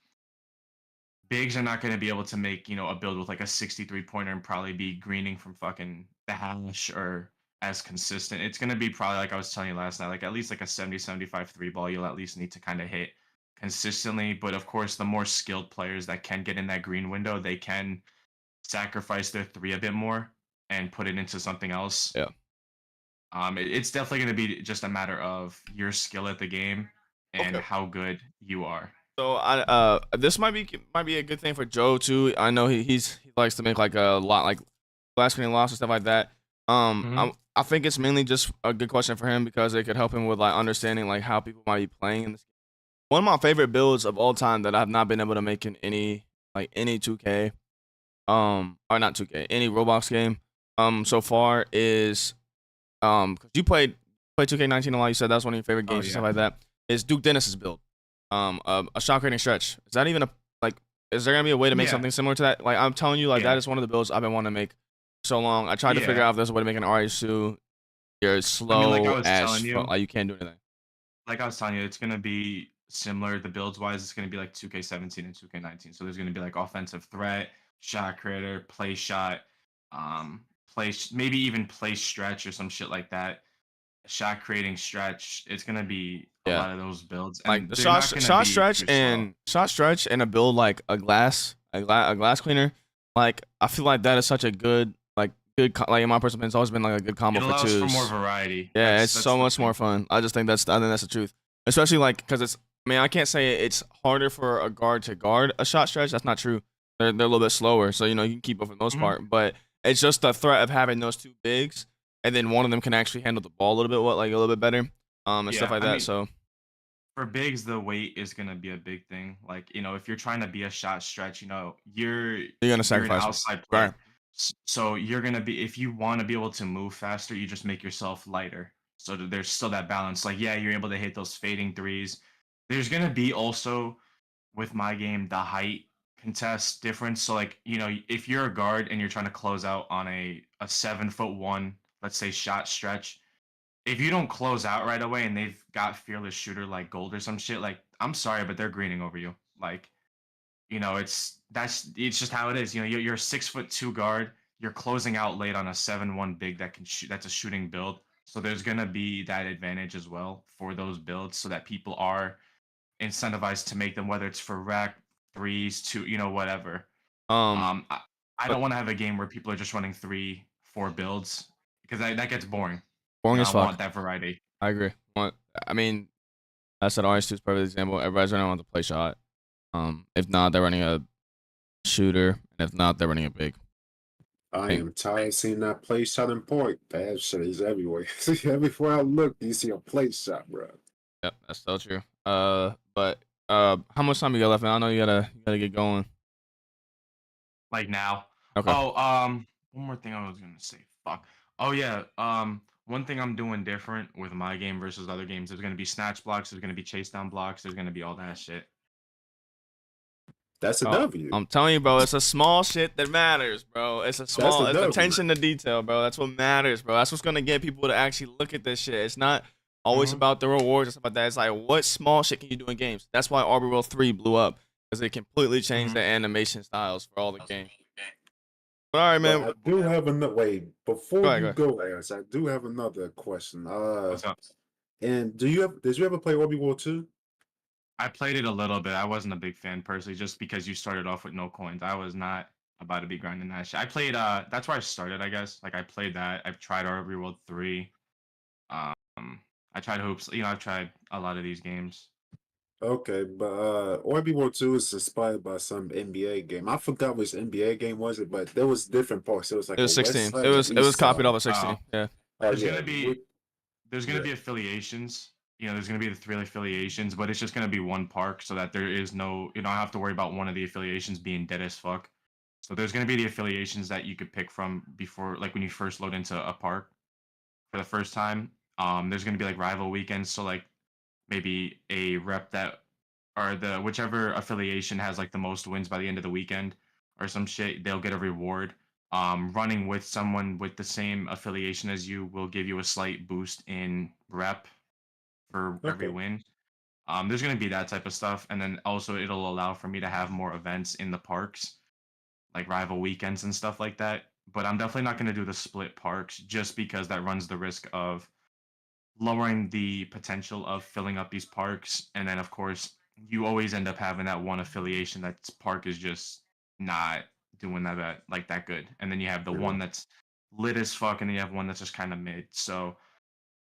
Bigs are not gonna be able to make a build with like a 63 pointer and probably be greening from fucking the hash or as consistent. It's gonna be probably like I was telling you last night, like at least like a 70-75 three ball. You'll at least need to kind of hit consistently. But of course, the more skilled players that can get in that green window, they can sacrifice their three a bit more and put it into something else. Yeah. It's definitely going to be just a matter of your skill at the game and Okay. how good you are. So this might be a good thing for Joe too. I know he likes to make like a lot like last screen loss and stuff like that. I think it's mainly just a good question for him because it could help him with like understanding like how people might be playing in this game. One of my favorite builds of all time that I've not been able to make in any 2K or not 2K any Roblox game so far is because you played 2K19 a lot. You said that's one of your favorite games and stuff like that. Is Duke Dennis's build a shot creating stretch? Is that even a like? Is there gonna be a way to make something similar to that? Like I'm telling you, like that is one of the builds I've been wanting to make so long. I tried to figure out if there's a way to make an RS2. You're slow like I was as telling you, fuck. Like you can't do anything. like I was telling you, it's gonna be similar. The builds wise, it's gonna be like 2K17 and 2K19. So there's gonna be like offensive threat, shot creator, play shot, maybe even play stretch or some shit like that. Shot creating stretch. It's gonna be a Yeah. lot of those builds, Like and the they're not gonna shot be stretch too slow. and a build like a glass cleaner. Like I feel like that is such a good like in my personal opinion, it's always been like a good combo It for allows for more twos. variety. Yeah, it's That's so the much thing. more fun. I think that's the truth. Especially like because it's I mean I can't say it's harder for a guard to guard a shot stretch. That's not true. They're a little bit slower, so you can keep up for the most Mhm. part. But it's just the threat of having those two bigs, and then one of them can actually handle the ball a little bit like a little bit better, and stuff Yeah, like I that. mean, So for bigs, the weight is gonna be a big thing. Like, if you're trying to be a shot stretch, you're gonna you're an sacrifice one, outside right? player. So you're gonna be if you want to be able to move faster, you just make yourself lighter. So that there's still that balance. Like, yeah, you're able to hit those fading threes. There's gonna be also with my game the height contest difference. So like, if you're a guard and you're trying to close out on a 7'1", let's say shot stretch, if you don't close out right away and they've got fearless shooter like gold or some shit, like I'm sorry, but they're greening over you. Like, it's just how it is. You're a 6'2" guard. You're closing out late on a 7'1" big that can shoot. That's a shooting build. So there's gonna be that advantage as well for those builds, so that people are incentivized to make them, whether it's for rack threes, to whatever. Um, I but don't want to have a game where people are just running 3, 4 builds because that gets boring. boring as I want fuck. that variety. I agree. I mean, I said RS2 is perfect example. Everybody's running on the play shot. If not, they're running a shooter, and if not, they're running a big. I am tired of seeing that play shot in point. That shit is everywhere. Everywhere I look, you see a play shot, bro. Yep, that's so true. But how much time you got left, man? I know you gotta get going. Like now. Okay. Oh, one more thing I was gonna say. Fuck. Oh yeah. One thing I'm doing different with my game versus other games. There's gonna be snatch blocks. There's gonna be chase down blocks. There's gonna be all that shit. That's a Oh, W. I'm telling you, bro, it's a small shit that matters, bro. That's a It's W. attention to detail, bro. That's what matters, bro. That's what's gonna get people to actually look at this shit. It's not always Mhm. about the rewards and stuff like that. It's like what small shit can you do in games? That's why ROBALL 3 blew up because it completely changed Mhm. the animation styles for all the games. But all right, But man. I do have another wait Go before ahead, you go ahead. go, Ash. I do have another question. What's up? And did you ever play Obi War 2? I played it a little bit. I wasn't a big fan personally, just because you started off with no coins. I was not about to be grinding that shit. I played. That's where I started, I guess. Like I played that. I've tried RB World 3. Um, I tried hoops. I've tried a lot of these games. Okay, but Orbi War 2 is inspired by some NBA game. I forgot which NBA game was it, but there was different parts. It was It like a was west 16. It side and was it east was copied side. off of 16. Yeah. Oh There's yeah, gonna be there's gonna yeah. be affiliations. You know, there's gonna be the 3 affiliations, but it's just gonna be one park, so that there is no you don't have to worry about one of the affiliations being dead as fuck. So there's gonna be the affiliations that you could pick from before, like when you first load into a park for the first time. There's gonna be like rival weekends, so like maybe a rep that or the whichever affiliation has like the most wins by the end of the weekend or some shit, they'll get a reward. Running with someone with the same affiliation as you will give you a slight boost in rep for every Okay, win. There's going to be that type of stuff, and then also it'll allow for me to have more events in the parks, like rival weekends and stuff like that. But I'm definitely not going to do the split parks just because that runs the risk of lowering the potential of filling up these parks. And then, of course, you always end up having that one affiliation that's park is just not doing like that good. And then you have the yeah. one that's lit as fuck, and then you have one that's just kind of mid. So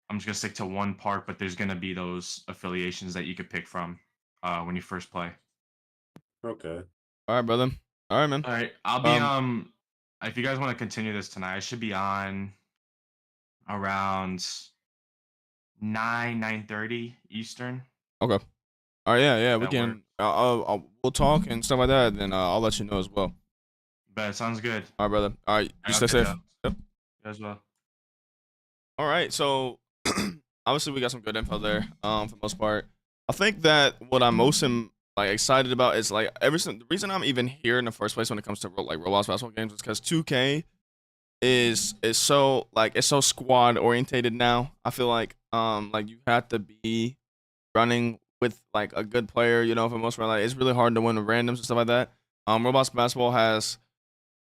I'm just gonna stick to one park, but there's gonna be those affiliations that you could pick from when you first play. Okay. All right, brother. All right, man. All right, I'll be Um. if you guys want to continue this tonight, I should be on around 9:30 Eastern. Okay. All right. Yeah. Yeah. We That work. can. We'll talk and stuff like that. Then I'll let you know as well. But it sounds good. All right, brother. All right. You All right, stay okay, safe. though. Yep. You as well. All right. So obviously we got some good info there. For the most part, I think that what I'm most like excited about is like the reason I'm even here in the first place when it comes to like Roblox basketball games is because 2K is so like it's so squad orientated now. I feel like you have to be running with like a good player, you know, for the most part. Like it's really hard to win with randoms and stuff like that. Roblox basketball has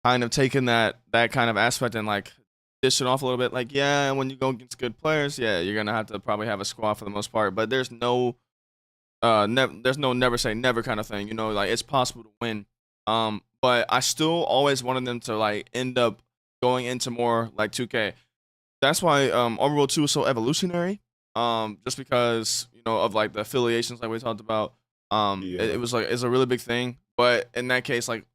kind of taken that kind of aspect and like dish it off a little bit. Like, yeah, when you go against good players, yeah, you're gonna have to probably have a squad for the most part. But there's no never say never kind of thing. You know, like it's possible to win. But I still always wanted them to like end up going into more like 2K. That's why Overworld 2 is so evolutionary. Just because, you know, of like the affiliations like we talked about. It Yeah. was like it's a really big thing. But in that case, like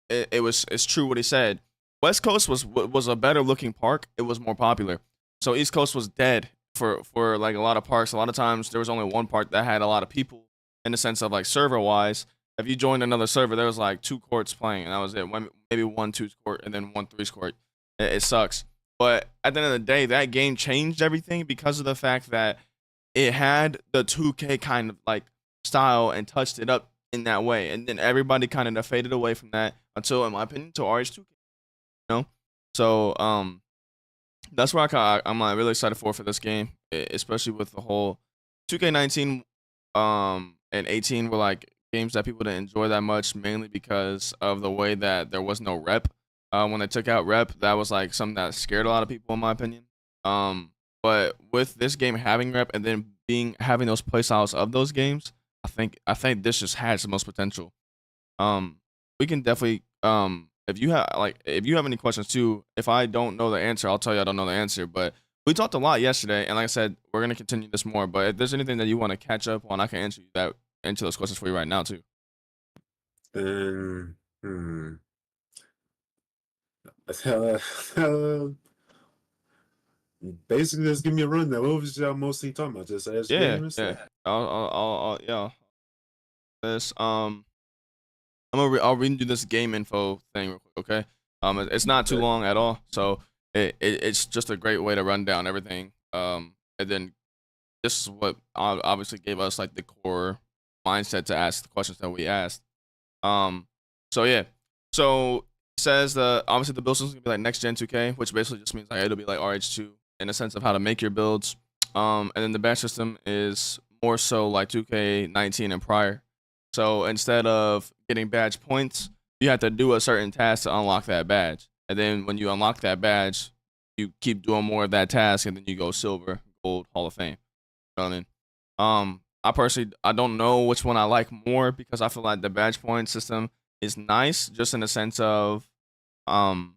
it's true what he said. West Coast was a better looking park. It was more popular. So East Coast was dead for like a lot of parks. A lot of times there was only one park that had a lot of people in the sense of like server wise. If you joined another server, there was like 2 courts playing, and that was it. Maybe 1 2 court and then 1 3 court. It sucks. But at the end of the day, that game changed everything because of the fact that it had the 2K kind of like style and touched it up in that way. And then everybody kind of faded away from that until, in my opinion, until RH2K. You know, so that's why I'm like really excited for this game, especially with the whole 2K19 and 18 were like games that people didn't enjoy that much, mainly because of the way that there was no rep. When they took out rep, that was like something that scared a lot of people, in my opinion. But with this game having rep and then having those playstyles of those games, I think this just has the most potential. We can definitely if you have any questions too, if I don't know the answer, I'll tell you I don't know the answer. But we talked a lot yesterday, and like I said, we're gonna continue this more. But if there's anything that you want to catch up on, I can answer those questions for you right now too. Then, uh, basically, just give me a rundown. What was y'all mostly talking about? Just as Yeah, game and yeah. stuff. Yeah. This I'll read you this game info thing real quick, okay? It's not too Okay. long at all, so it's just a great way to run down everything. And then this is what obviously gave us like the core mindset to ask the questions that we asked. Um, so yeah, so it says obviously the build system is gonna be like next gen 2K, which basically just means like it'll be like RH2 in a sense of how to make your builds. And then the badge system is more so like 2K19 and prior. So instead of getting badge points, you have to do a certain task to unlock that badge. And then when you unlock that badge, you keep doing more of that task, and then you go silver, gold, Hall of Fame. You know what I mean? I personally I don't know which one I like more because I feel like the badge point system is nice, just in the sense of um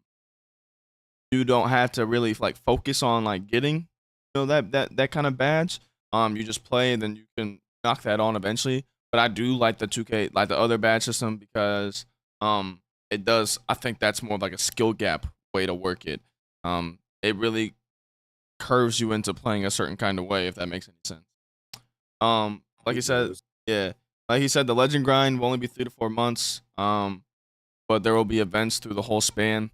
you don't have to really like focus on like getting that kind of badge. You just play, and then you can knock that on eventually. But I do like the 2K, like the other badge system because it does. I think that's more of like a skill gap way to work it. It really curves you into playing a certain kind of way, if that makes any sense. Like you It said, does. yeah, like he said, the legend grind will only be 3 to 4 months. But there will be events through the whole span.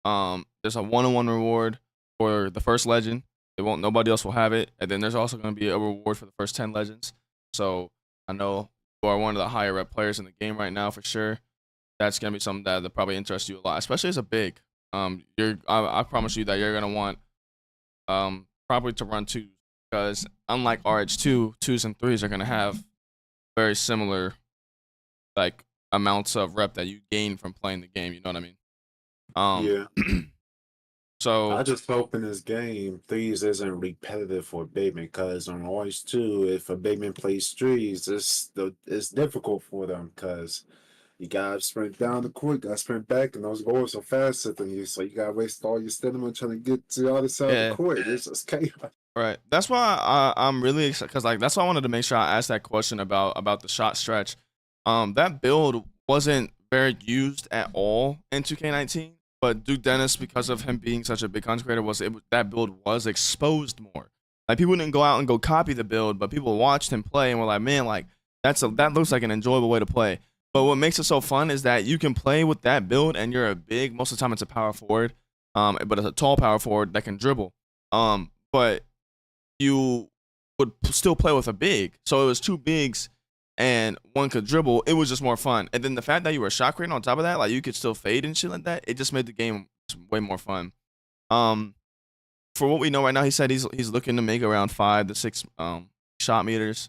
There's a one-on-one reward for the first legend. It won't. Nobody else will have it. And then there's also going to be a reward for the first 10 legends. So I know you are one of the higher rep players in the game right now for sure. That's going to be something that probably interests you a lot, especially as a big. I promise you that you're going to want probably to run twos because unlike RH2, twos and threes are going to have very similar like amounts of rep that you gain from playing the game. You know what I mean? Yeah. So I just hope in this game threes isn't repetitive for Bateman because on Orange 2, if a Bateman plays threes, it's difficult for them because you gotta sprint down the court, gotta sprint back, and those goals are faster than you, so you gotta waste all your stamina trying to get to the other side of the yeah, court. It's just chaos. right. That's why I'm really excited because like that's why I wanted to make sure I asked that question about the shot stretch. That build wasn't very used at all in 2K19, but Duke Dennis, because of him being such a big content creator, that build was exposed more. Like people didn't go out and go copy the build, but people watched him play and were like, man, like that looks like an enjoyable way to play. But what makes it so fun is that you can play with that build and you're a big. Most of the time, it's a power forward, but it's a tall power forward that can dribble. But you would still play with a big. So it was two bigs and one could dribble. It was just more fun. And then the fact that you were shot creating on top of that, like you could still fade and shit like that, it just made the game way more fun. Um, for what we know right now, he said he's looking to make around 5 to 6 shot meters.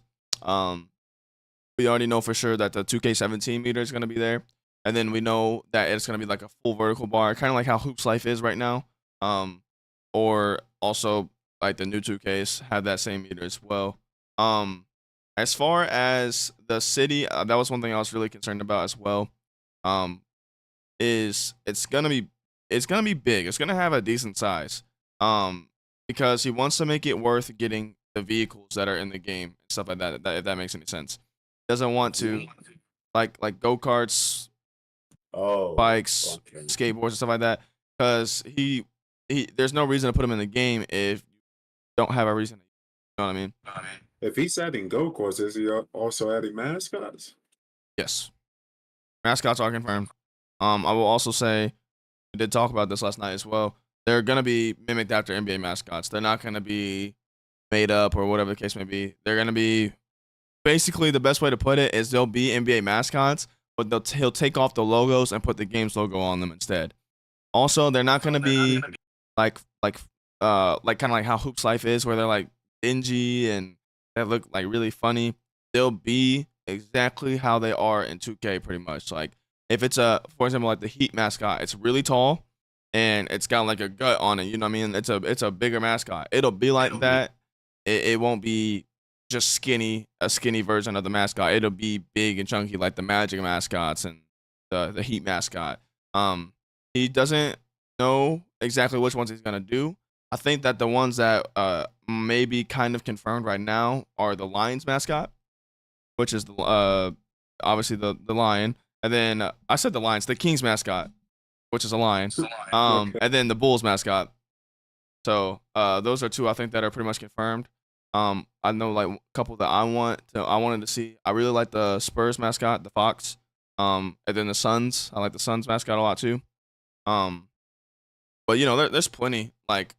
We already know for sure that the 2K17 meter is gonna be there, and then we know that it's gonna be like a full vertical bar, kind of like how Hoops Life is right now. Or also like the new 2Ks have that same meter as well. As far as the city, that was one thing I was really concerned about as well. Is it's gonna be big. It's gonna have a decent size. Because he wants to make it worth getting the vehicles that are in the game and stuff like that. If that makes any sense, doesn't want to like go karts, Oh, bikes, okay. skateboards, and stuff like that. Because he there's no reason to put him in the game if you don't have a reason. You know what I mean? If he's adding go karts, is he also adding mascots? Yes. Mascots are confirmed. I will also say we did talk about this last night as well. They're gonna be mimicked after NBA mascots. They're not gonna be made up or whatever the case may be. They're gonna be basically the best way to put it is they'll be NBA mascots, but he'll take off the logos and put the game's logo on them instead. Also, they're not gonna be like kind of like how Hoops Life is, where they're like dingy and they look like really funny. They'll be exactly how they are in 2K, pretty much. Like if it's for example, like the Heat mascot, it's really tall and it's got like a gut on it. You know what I mean? It's a bigger mascot. It'll be like that. It won't be just a skinny version of the mascot. It'll be big and chunky like the Magic mascots and the Heat mascot. He doesn't know exactly which ones he's gonna do. I think that the ones that may be kind of confirmed right now are the Lions mascot, which is the obviously the lion, and then I said the Lions, the Kings mascot, which is a lion, Okay. and then the Bulls mascot. So those are two I think that are pretty much confirmed. I know like a couple that I wanted to see. I really like the Spurs mascot, the Fox. And then the Suns. I like the Suns mascot a lot too. But you know, there's plenty. Like,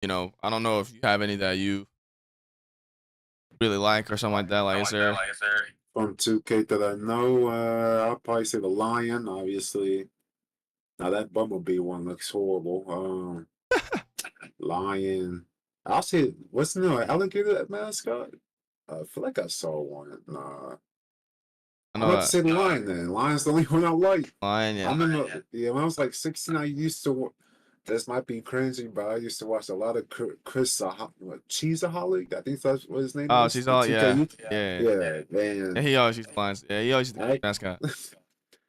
you know, I don't know if you have any that you really like or something like that. Like, is there? From 2K that I know, I'll probably say the lion, obviously. Now that Bumblebee one looks horrible. Lion. I'll say, what's the new alligator mascot? I feel like I saw one. Nah. I I'm know about to that say the lion then. Lion's the only one I like. lion. I Yeah. remember, yeah, when I was like 16, I used to. This might be crazy, but I used to watch a lot of Chris Cheesaholic. I think that's what his name Oh, is. she's The all 2K. yeah, yeah. Yeah, Yeah, man. he always used the lions. Yeah, he always used the I mascot.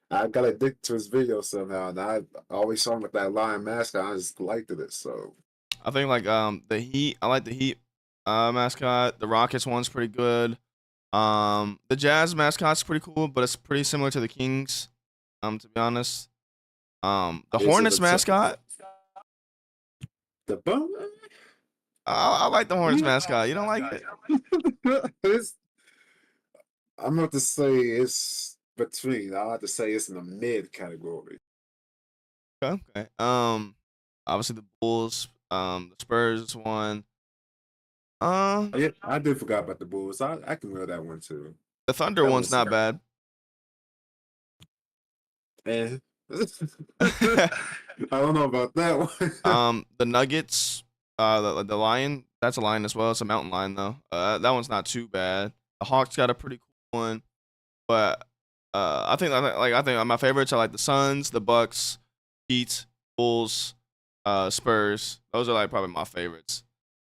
I got addicted to his video somehow, and I always saw him with that lion mascot. I just liked it. So I think like the Heat. I like the Heat mascot. The Rockets one's pretty good. The Jazz mascot's pretty cool, but it's pretty similar to the Kings. To be honest. The Is it Hornets mascot. the bum? I like the Hornets Yeah. mascot. You don't like it? It's, I'm not to say it's between. I have to say it's in the mid category. Okay. Okay. Obviously the Bulls. The Spurs one. Yeah, I did forgot about the Bulls. I can wear that one too. The Thunder That one's was not bad. eh. I don't know about that one. The Nuggets. The Lion. That's a lion as well. It's a mountain lion though. That one's not too bad. The Hawks got a pretty cool one, but I think my favorites are like the Suns, the Bucks, Heat, Bulls, Spurs. Those are like probably my favorites.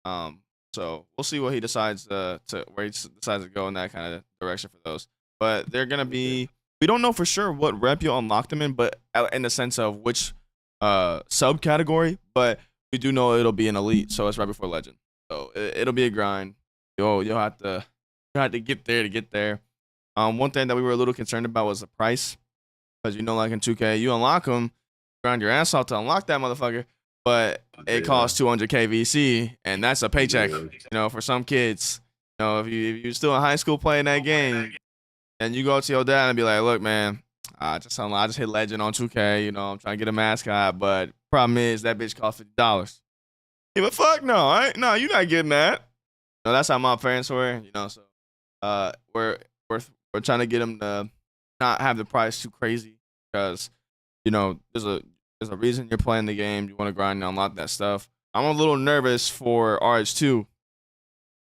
So we'll see what he decides to where he decides to go in that kind of direction for those. But they're gonna be. We don't know for sure what rep you'll unlock them in, but in the sense of which subcategory. But we do know it'll be an elite, so it's right before legend. So it'll be a grind. You'll have to get there to get there. One thing that we were a little concerned about was the price, because like in 2K, you unlock them, grind your ass off to unlock that motherfucker, but it costs 200K VC, and that's a paycheck. For some kids, if you're still in high school playing that game, and you go to your dad and be like, "Look, man, I just hit legend on 2K. I'm trying to get a mascot, but problem is that bitch costs $50." Yeah, but fuck no, no, you're not getting that. That's how my parents were. So we're trying to get them to not have the price too crazy, because there's a reason you're playing the game. You want to grind and unlock that stuff. I'm a little nervous for RH2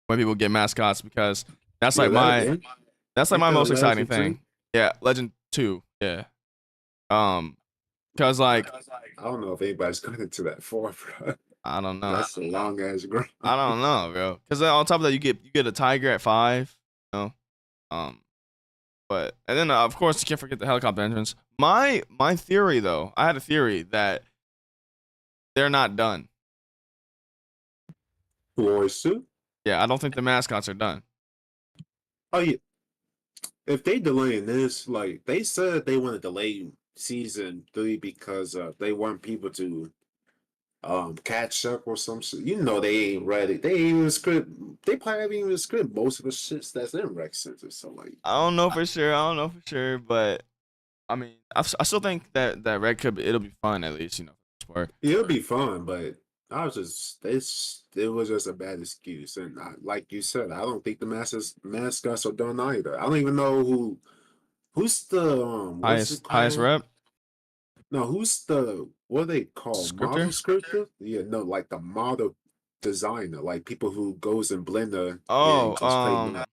when people get mascots, because that's like my most exciting thing. Yeah, Legend 2. Yeah. Cause like I don't know if anybody's going into that far, bro. I don't know. That's a long ass grind. I don't know, bro. Cause on top of that, you get a tiger at 5. But and then of course you can't forget the helicopter entrance. My theory though, I had a theory that they're not done. Wars too? Yeah, I don't think the mascots are done. Oh yeah. If they delaying this, like they said they want to delay season 3 because they want people to catch up or some shit. They ain't ready. They ain't even script. They probably haven't even script most of the shits that's in rec center. So like, I don't know for sure, but I mean, I still think that rec it'll be fun at least, for it'll be fun. But I was just it was just a bad excuse, and like you said, I don't think the mascots are done either. I don't even know who's the what's it highest called? rep. No, who's the what are they called? Model scripter? Yeah, no, like the model designer, like people who goes in Blender and just play.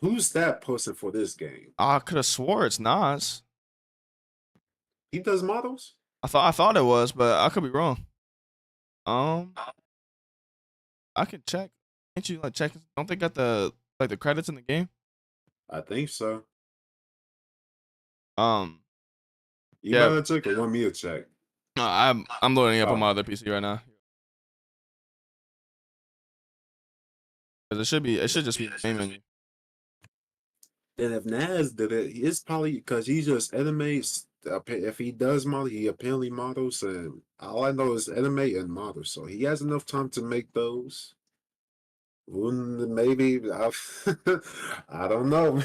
Who's that person for this game? I could have swore it's Nas. He does models? I thought it was, but I could be wrong. I can check. Can't you check? Don't they got the credits in the game? I think so. You yeah. gotta check or want me to check? No, I'm loading up on my other PC right now. Because it should just be the main menu. And if Nas did it, it's probably because he just animates. If he does model, he apparently models, and all I know is animate and model. So he has enough time to make those. Maybe I don't know.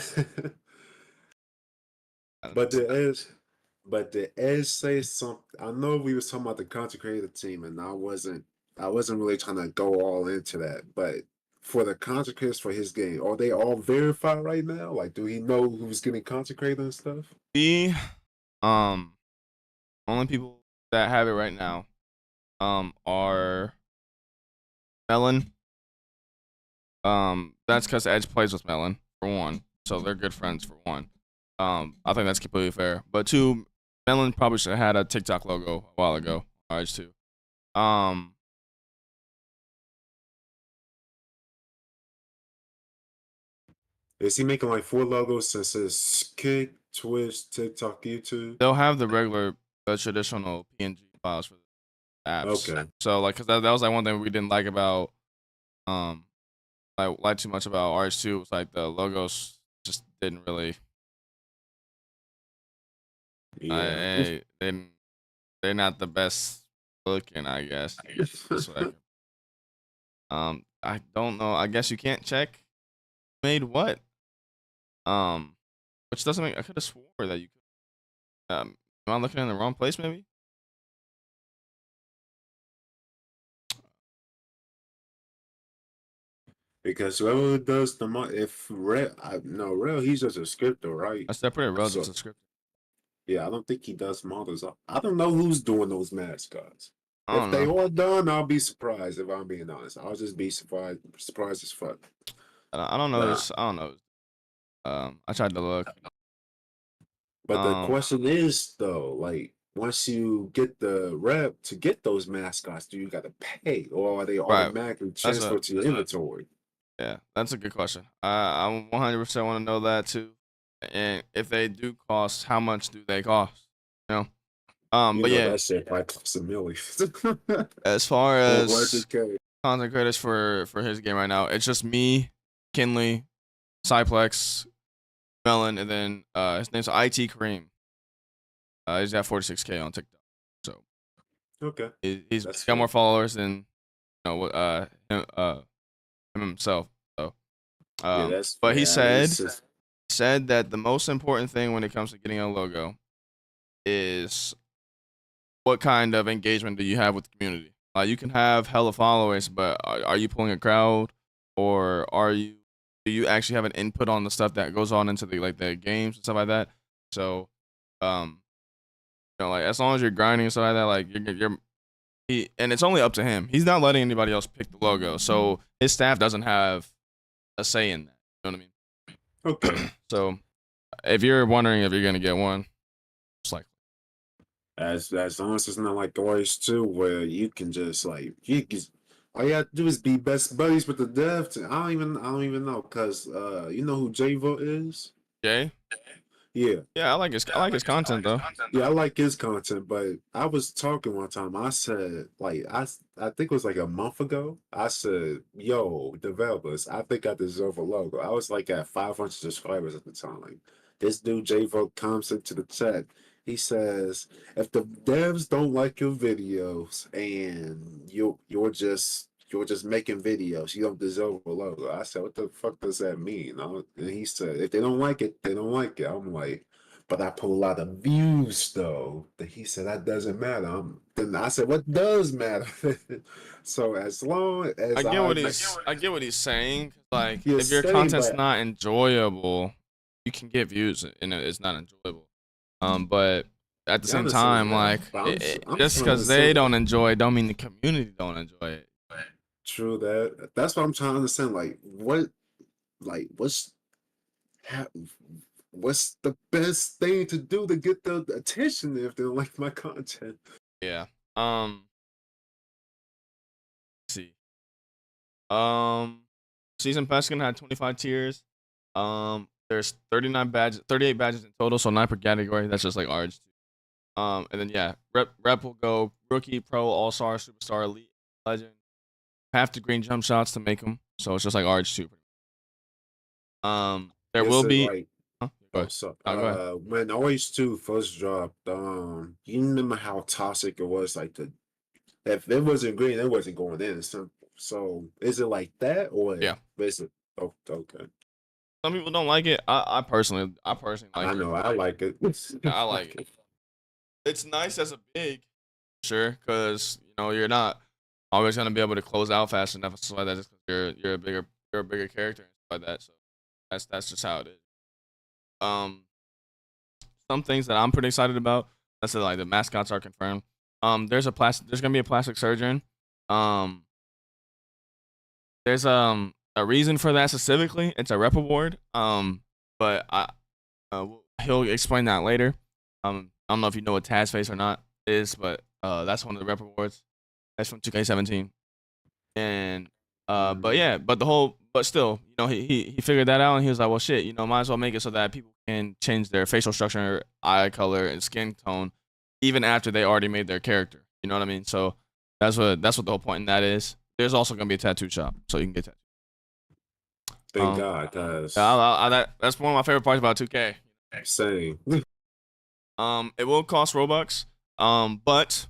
But the Edge say something. I know we was talking about the content creator team, and I wasn't really trying to go all into that. But for the content creators for his game, are they all verified right now? Like, do he know who's getting content creator and stuff? Only people that have it right now, are Melon. That's because Edge plays with Melon for one, so they're good friends for one. I think that's completely fair. But two, Melon probably should have had a TikTok logo a while ago. Edge too. Is he making like 4 logos since his Kick, Twitch, TikTok, YouTube? They'll have the traditional PNG files for the apps. Okay. So like, cause that was like one thing we didn't like about like too much about RH2. It's like the logos just didn't really. Yeah. They're not the best looking, I guess. That's what I don't know. I guess you can't check made what. Um, which doesn't make. I could have swore that you could. Am I looking in the wrong place? Maybe. Because whoever does the if Red, no Real, he's just a scripter, right? I separated So relatives to script. yeah, I don't think he does models. I don't know who's doing those mascots. I If don't they know. all done, I'll be surprised. If I'm being honest, I'll just be surprised as fuck. I don't know But this. I don't know. I tried to look. but the Um, question is though, like once you get the rep to get those mascots, do you got to pay, or are they right. automatically That's a transferred to your inventory? yeah. That's a good question. I 100% want to know that too. And if they do cost, how much do they cost? You know. You But know yeah, that shit might cost a million. as far as 400K. content creators for his game right now, it's just me, Kinley, Cyplex, Melon, and then his name's IT Kareem. He's at 46K on TikTok. So Okay, he's that's got more fair. followers than him himself. So Yeah, that's but he fair. I mean, it's said just that the most important thing when it comes to getting a logo is what kind of engagement do you have with the community? You can have hella followers, but are you pulling a crowd, or do you actually have an input on the stuff that goes on into the games and stuff like that? So, um, like as long as you're grinding and stuff like that, like and it's only up to him. He's not letting anybody else pick the logo, so his staff doesn't have a say in that. You know what I okay. mean? So, if you're wondering if you're gonna get one, it's like As long as it's not like Orange 2 where you can just like you can, all you have to do is be best buddies with the dev. I don't even know because you know who Javo is? Jay. Yeah. Yeah, I like his content though. Yeah, I like his content, but I was talking one time. I said, like, I think it was like a month ago. I said, "Yo, developers, I think I deserve a logo." I was like at 500 subscribers at the time. This dude J Vote comes into the chat. He says, "If the devs don't like your videos and you're just making videos, you don't deserve a logo." I said, "What the fuck does that mean?" And he said, "If they don't like it, they don't like it." I'm like. But I put a lot of views though. That he said that doesn't matter. Then I said, what does matter? So as long as I get what he's saying. Like you're if your saying, content's but not enjoyable, you can get views and it's not enjoyable. But at the yeah, I same understand time, that. like But I'm just trying to because say they don't enjoy it, don't mean the community don't enjoy it. true that. That's what I'm trying to understand. Like ha- what's the best thing to do to get the attention if they don't like my content? Yeah. Let's see. Um, season pass gonna have 25 tiers. There's 38 badges in total, so 9 per category. That's just like ours. And then yeah, rep will go rookie, pro, all star, superstar, elite, legend. Half the green jump shots to make them. So it's just like RH2. There Is will it be. like Huh? Go oh, ahead. so No, go ahead. when OH2 first dropped, you remember how toxic it was? Like the if it wasn't green, it wasn't going in. So is it like that or Yeah. is it? Oh, okay. Some people don't like it. I personally like I it. know. I like it. I like it. It's nice as a big, sure, because you're not always gonna be able to close out fast enough and stuff like that, just because you're a bigger character and stuff like that. So that's just how it is. Um, some things that I'm pretty excited about. That's like the mascots are confirmed. There's gonna be a plastic surgeon. Um, there's a reason for that specifically. It's a rep award. But he'll explain that later. I don't know if you know what Taz Face or not is, but that's one of the rep awards. That's from 2K17. And but Mhm. yeah, but still, he figured that out and he was like, well, shit, might as well make it so that people can change their facial structure, eye color, and skin tone, even after they already made their character. You know what I mean? So that's what the whole point in that is. There's also gonna be a tattoo shop, so you can get tattooed. Thank God, Yeah, cause that's one of my favorite parts about 2K. same. It will cost Robux. But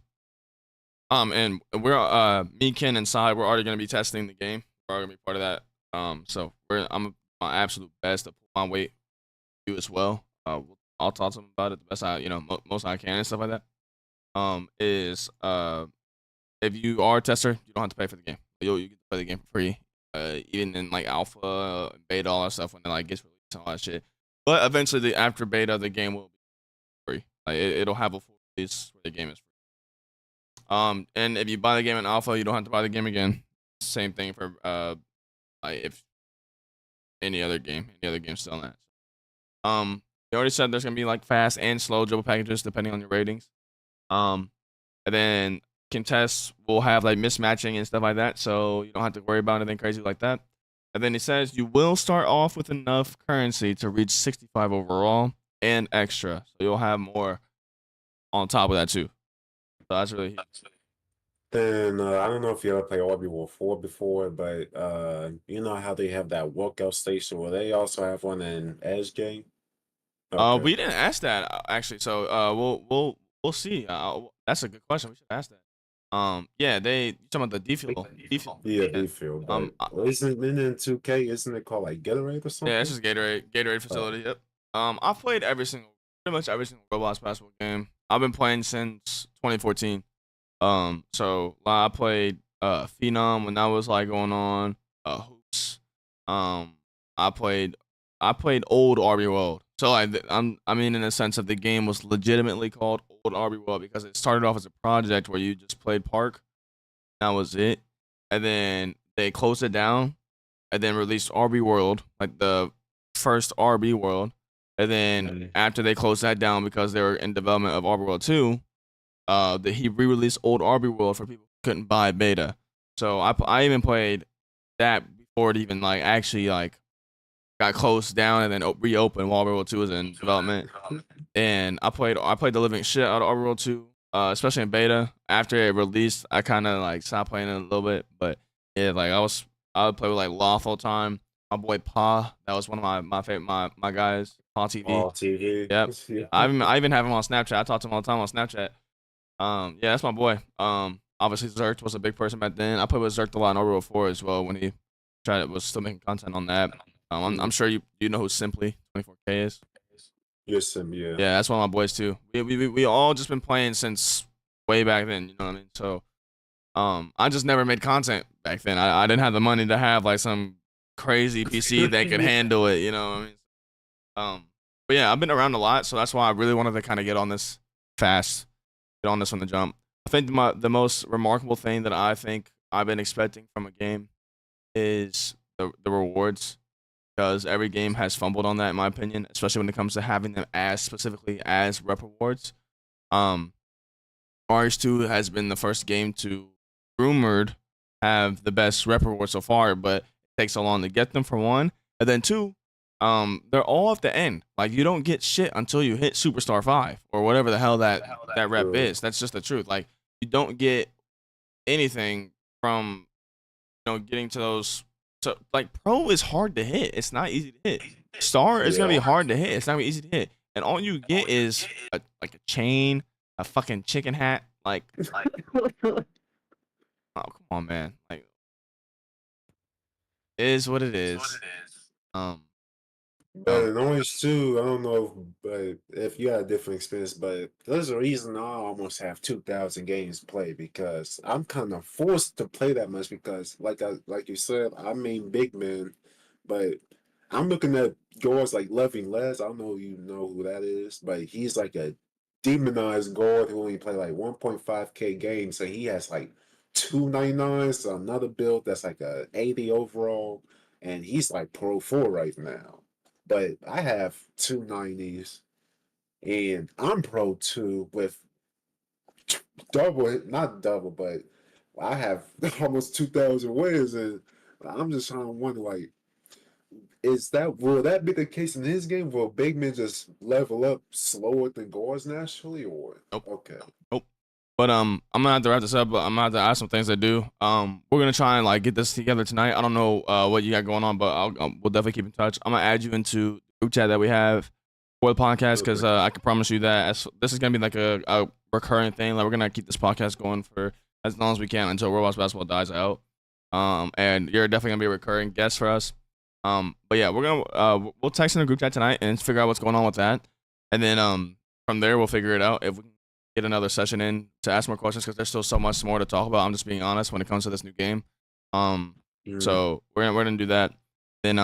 and we're me, Ken, and Sai, we're already gonna be testing the game. We're already gonna be part of that. So I'm my absolute best to pull my weight. You as well. I'll talk to them about it the best I most I can and stuff like that. Is if you are a tester, you don't have to pay for the game. You can play the game for free. Even in like alpha, beta, all that stuff when it like gets released and all that shit. But eventually, after beta, the game will be free. Like it'll have a full release where the game is free. And if you buy the game in alpha, you don't have to buy the game again. Same thing for like if any other game still that. They already said there's gonna be like fast and slow dribble packages depending on your ratings. And then contests will have like mismatching and stuff like that, so you don't have to worry about anything crazy like that. And then he says you will start off with enough currency to reach 65 overall and extra, so you'll have more on top of that too. So that's really huge. Then I don't know if you ever played RB War 4 before, but you know how they have that workout station where they also have one in Edge game? Okay. We didn't ask that actually, so we'll see. That's a good question. We should ask that. Yeah, you talking about the default? Yeah, they feel, but isn't it in 2K? Isn't it called like Gatorade or something? Yeah, it's just Gatorade facility. Yep. I've played pretty much every single Roblox basketball game. I've been playing since 2014. So I played Phenom when that was like going on. Hoops. I played old RB World. So I mean in the sense of the game was legitimately called old RB World because it started off as a project where you just played Park. That was it, and then they closed it down, and then released RB World, like the first RB World, and then after they closed that down because they were in development of RB World 2, he re-released old RB World for people who couldn't buy beta. So I even played that before it even like actually like got closed down and then reopened while RB World 2 was in development. And I played the living shit out of RB World 2, especially in beta. After it released, I kind of like stopped playing it a little bit, but yeah, like I would play with like Loth all the time. My boy Pa, that was one of my favorite my guys. Pa TV. Oh, TV. Yep. Yeah. I even have him on Snapchat. I talk to him all the time on Snapchat. Yeah, that's my boy. Obviously Zerk was a big person back then. I played with Zerk a lot in Overworld 4 as well when he was still making content on that. I'm sure you know who Simply 24K is. Yes, yeah. Yeah, that's one of my boys too. We all just been playing since way back then. You know what I mean? So, I just never made content back then. I didn't have the money to have like some crazy PC that could handle it. You know what I mean? But yeah, I've been around a lot, so that's why I really wanted to kind of get on this fast, get on this from the jump. I think the most remarkable thing that I think I've been expecting from a game is the rewards, because every game has fumbled on that in my opinion, especially when it comes to having them as specifically as rep rewards. Mars 2 has been the first game to rumored have the best rep rewards so far, but it takes so long to get them for one, and then two, they're all at the end. Like you don't get shit until you hit Superstar 5 or whatever the hell that rep is. That's just the truth. Like you don't get anything from getting to those. So like Pro is hard to hit. It's not easy to hit. Star is gonna be hard to hit. It's not gonna be easy to hit. And all you get is like a chain, a fucking chicken hat. Like oh come on, man. Like it is what it is. But in Orange too, I don't know, but if you had a different experience, but there's a reason I almost have 2,000 games played because I'm kind of forced to play that much because, like you said, I mean big man, but I'm looking at guards like Loving Les. I don't know if you know who that is, but he's like a demonized guard who only play like 1.5K games, and he has like 299s, another build that's like a 80 overall, and he's like Pro 4 right now. But I have 290s and I'm Pro 2 with double, not double, but I have almost 2,000 wins. And I'm just trying to wonder, like, will that be the case in his game? Will big men just level up slower than guards naturally? Or, nope. okay. Nope. But I'm gonna have to wrap this up. But I'm gonna have to ask some things to do. We're gonna try and like get this together tonight. I don't know what you got going on, but we'll definitely keep in touch. I'm gonna add you into the group chat that we have for the podcast because I can promise you that this is gonna be like a recurring thing. Like we're gonna keep this podcast going for as long as we can until Roblox Basketball dies out. And you're definitely gonna be a recurring guest for us. But yeah, we're gonna we'll text in the group chat tonight and figure out what's going on with that, and then from there we'll figure it out if we can get another session in to ask more questions because there's still so much more to talk about. I'm just being honest when it comes to this new game. So we're gonna do that. Then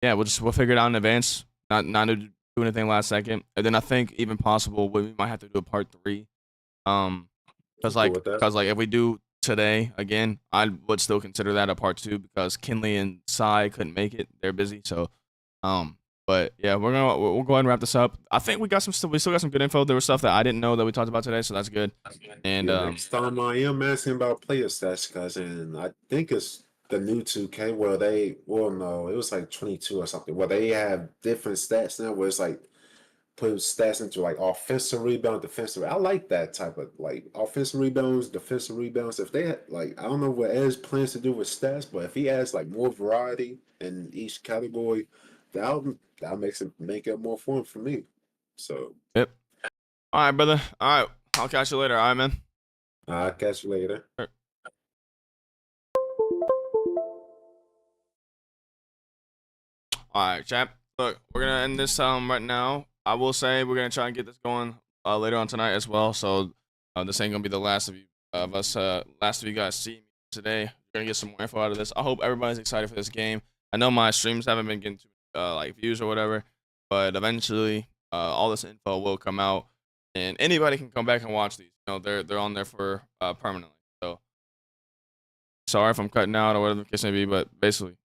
yeah, we'll figure it out in advance. Not to do anything last second, and then I think even possible we might have to do a part 3. Because like if we do today again, I would still consider that a part 2 because Kinley and Sai couldn't make it; they're busy. So, but yeah, we'll go ahead and wrap this up. I think we still got some good info. There was stuff that I didn't know that we talked about today, so that's good. And next time I am asking about player stats, cousin. I think it's the new 2K where no, it was like 22 or something. Where they have different stats now, where it's like put stats into like offensive rebound, defensive. I like that type of like offensive rebounds, defensive rebounds. If they had like, I don't know what Ed's plans to do with stats, but if he adds like more variety in each category, that make it more fun for me. So yep. All right, brother. All right, I'll catch you later. All right, man. I'll catch you later. All right, chap. Look, we're gonna end this right now. I will say we're gonna try and get this going later on tonight as well. So this ain't gonna be the last of you guys see me today. We're gonna get some more info out of this. I hope everybody's excited for this game. I know my streams haven't been getting too like views or whatever, but eventually all this info will come out, and anybody can come back and watch these. You know, they're on there for permanently. So sorry if I'm cutting out or whatever the case may be, but basically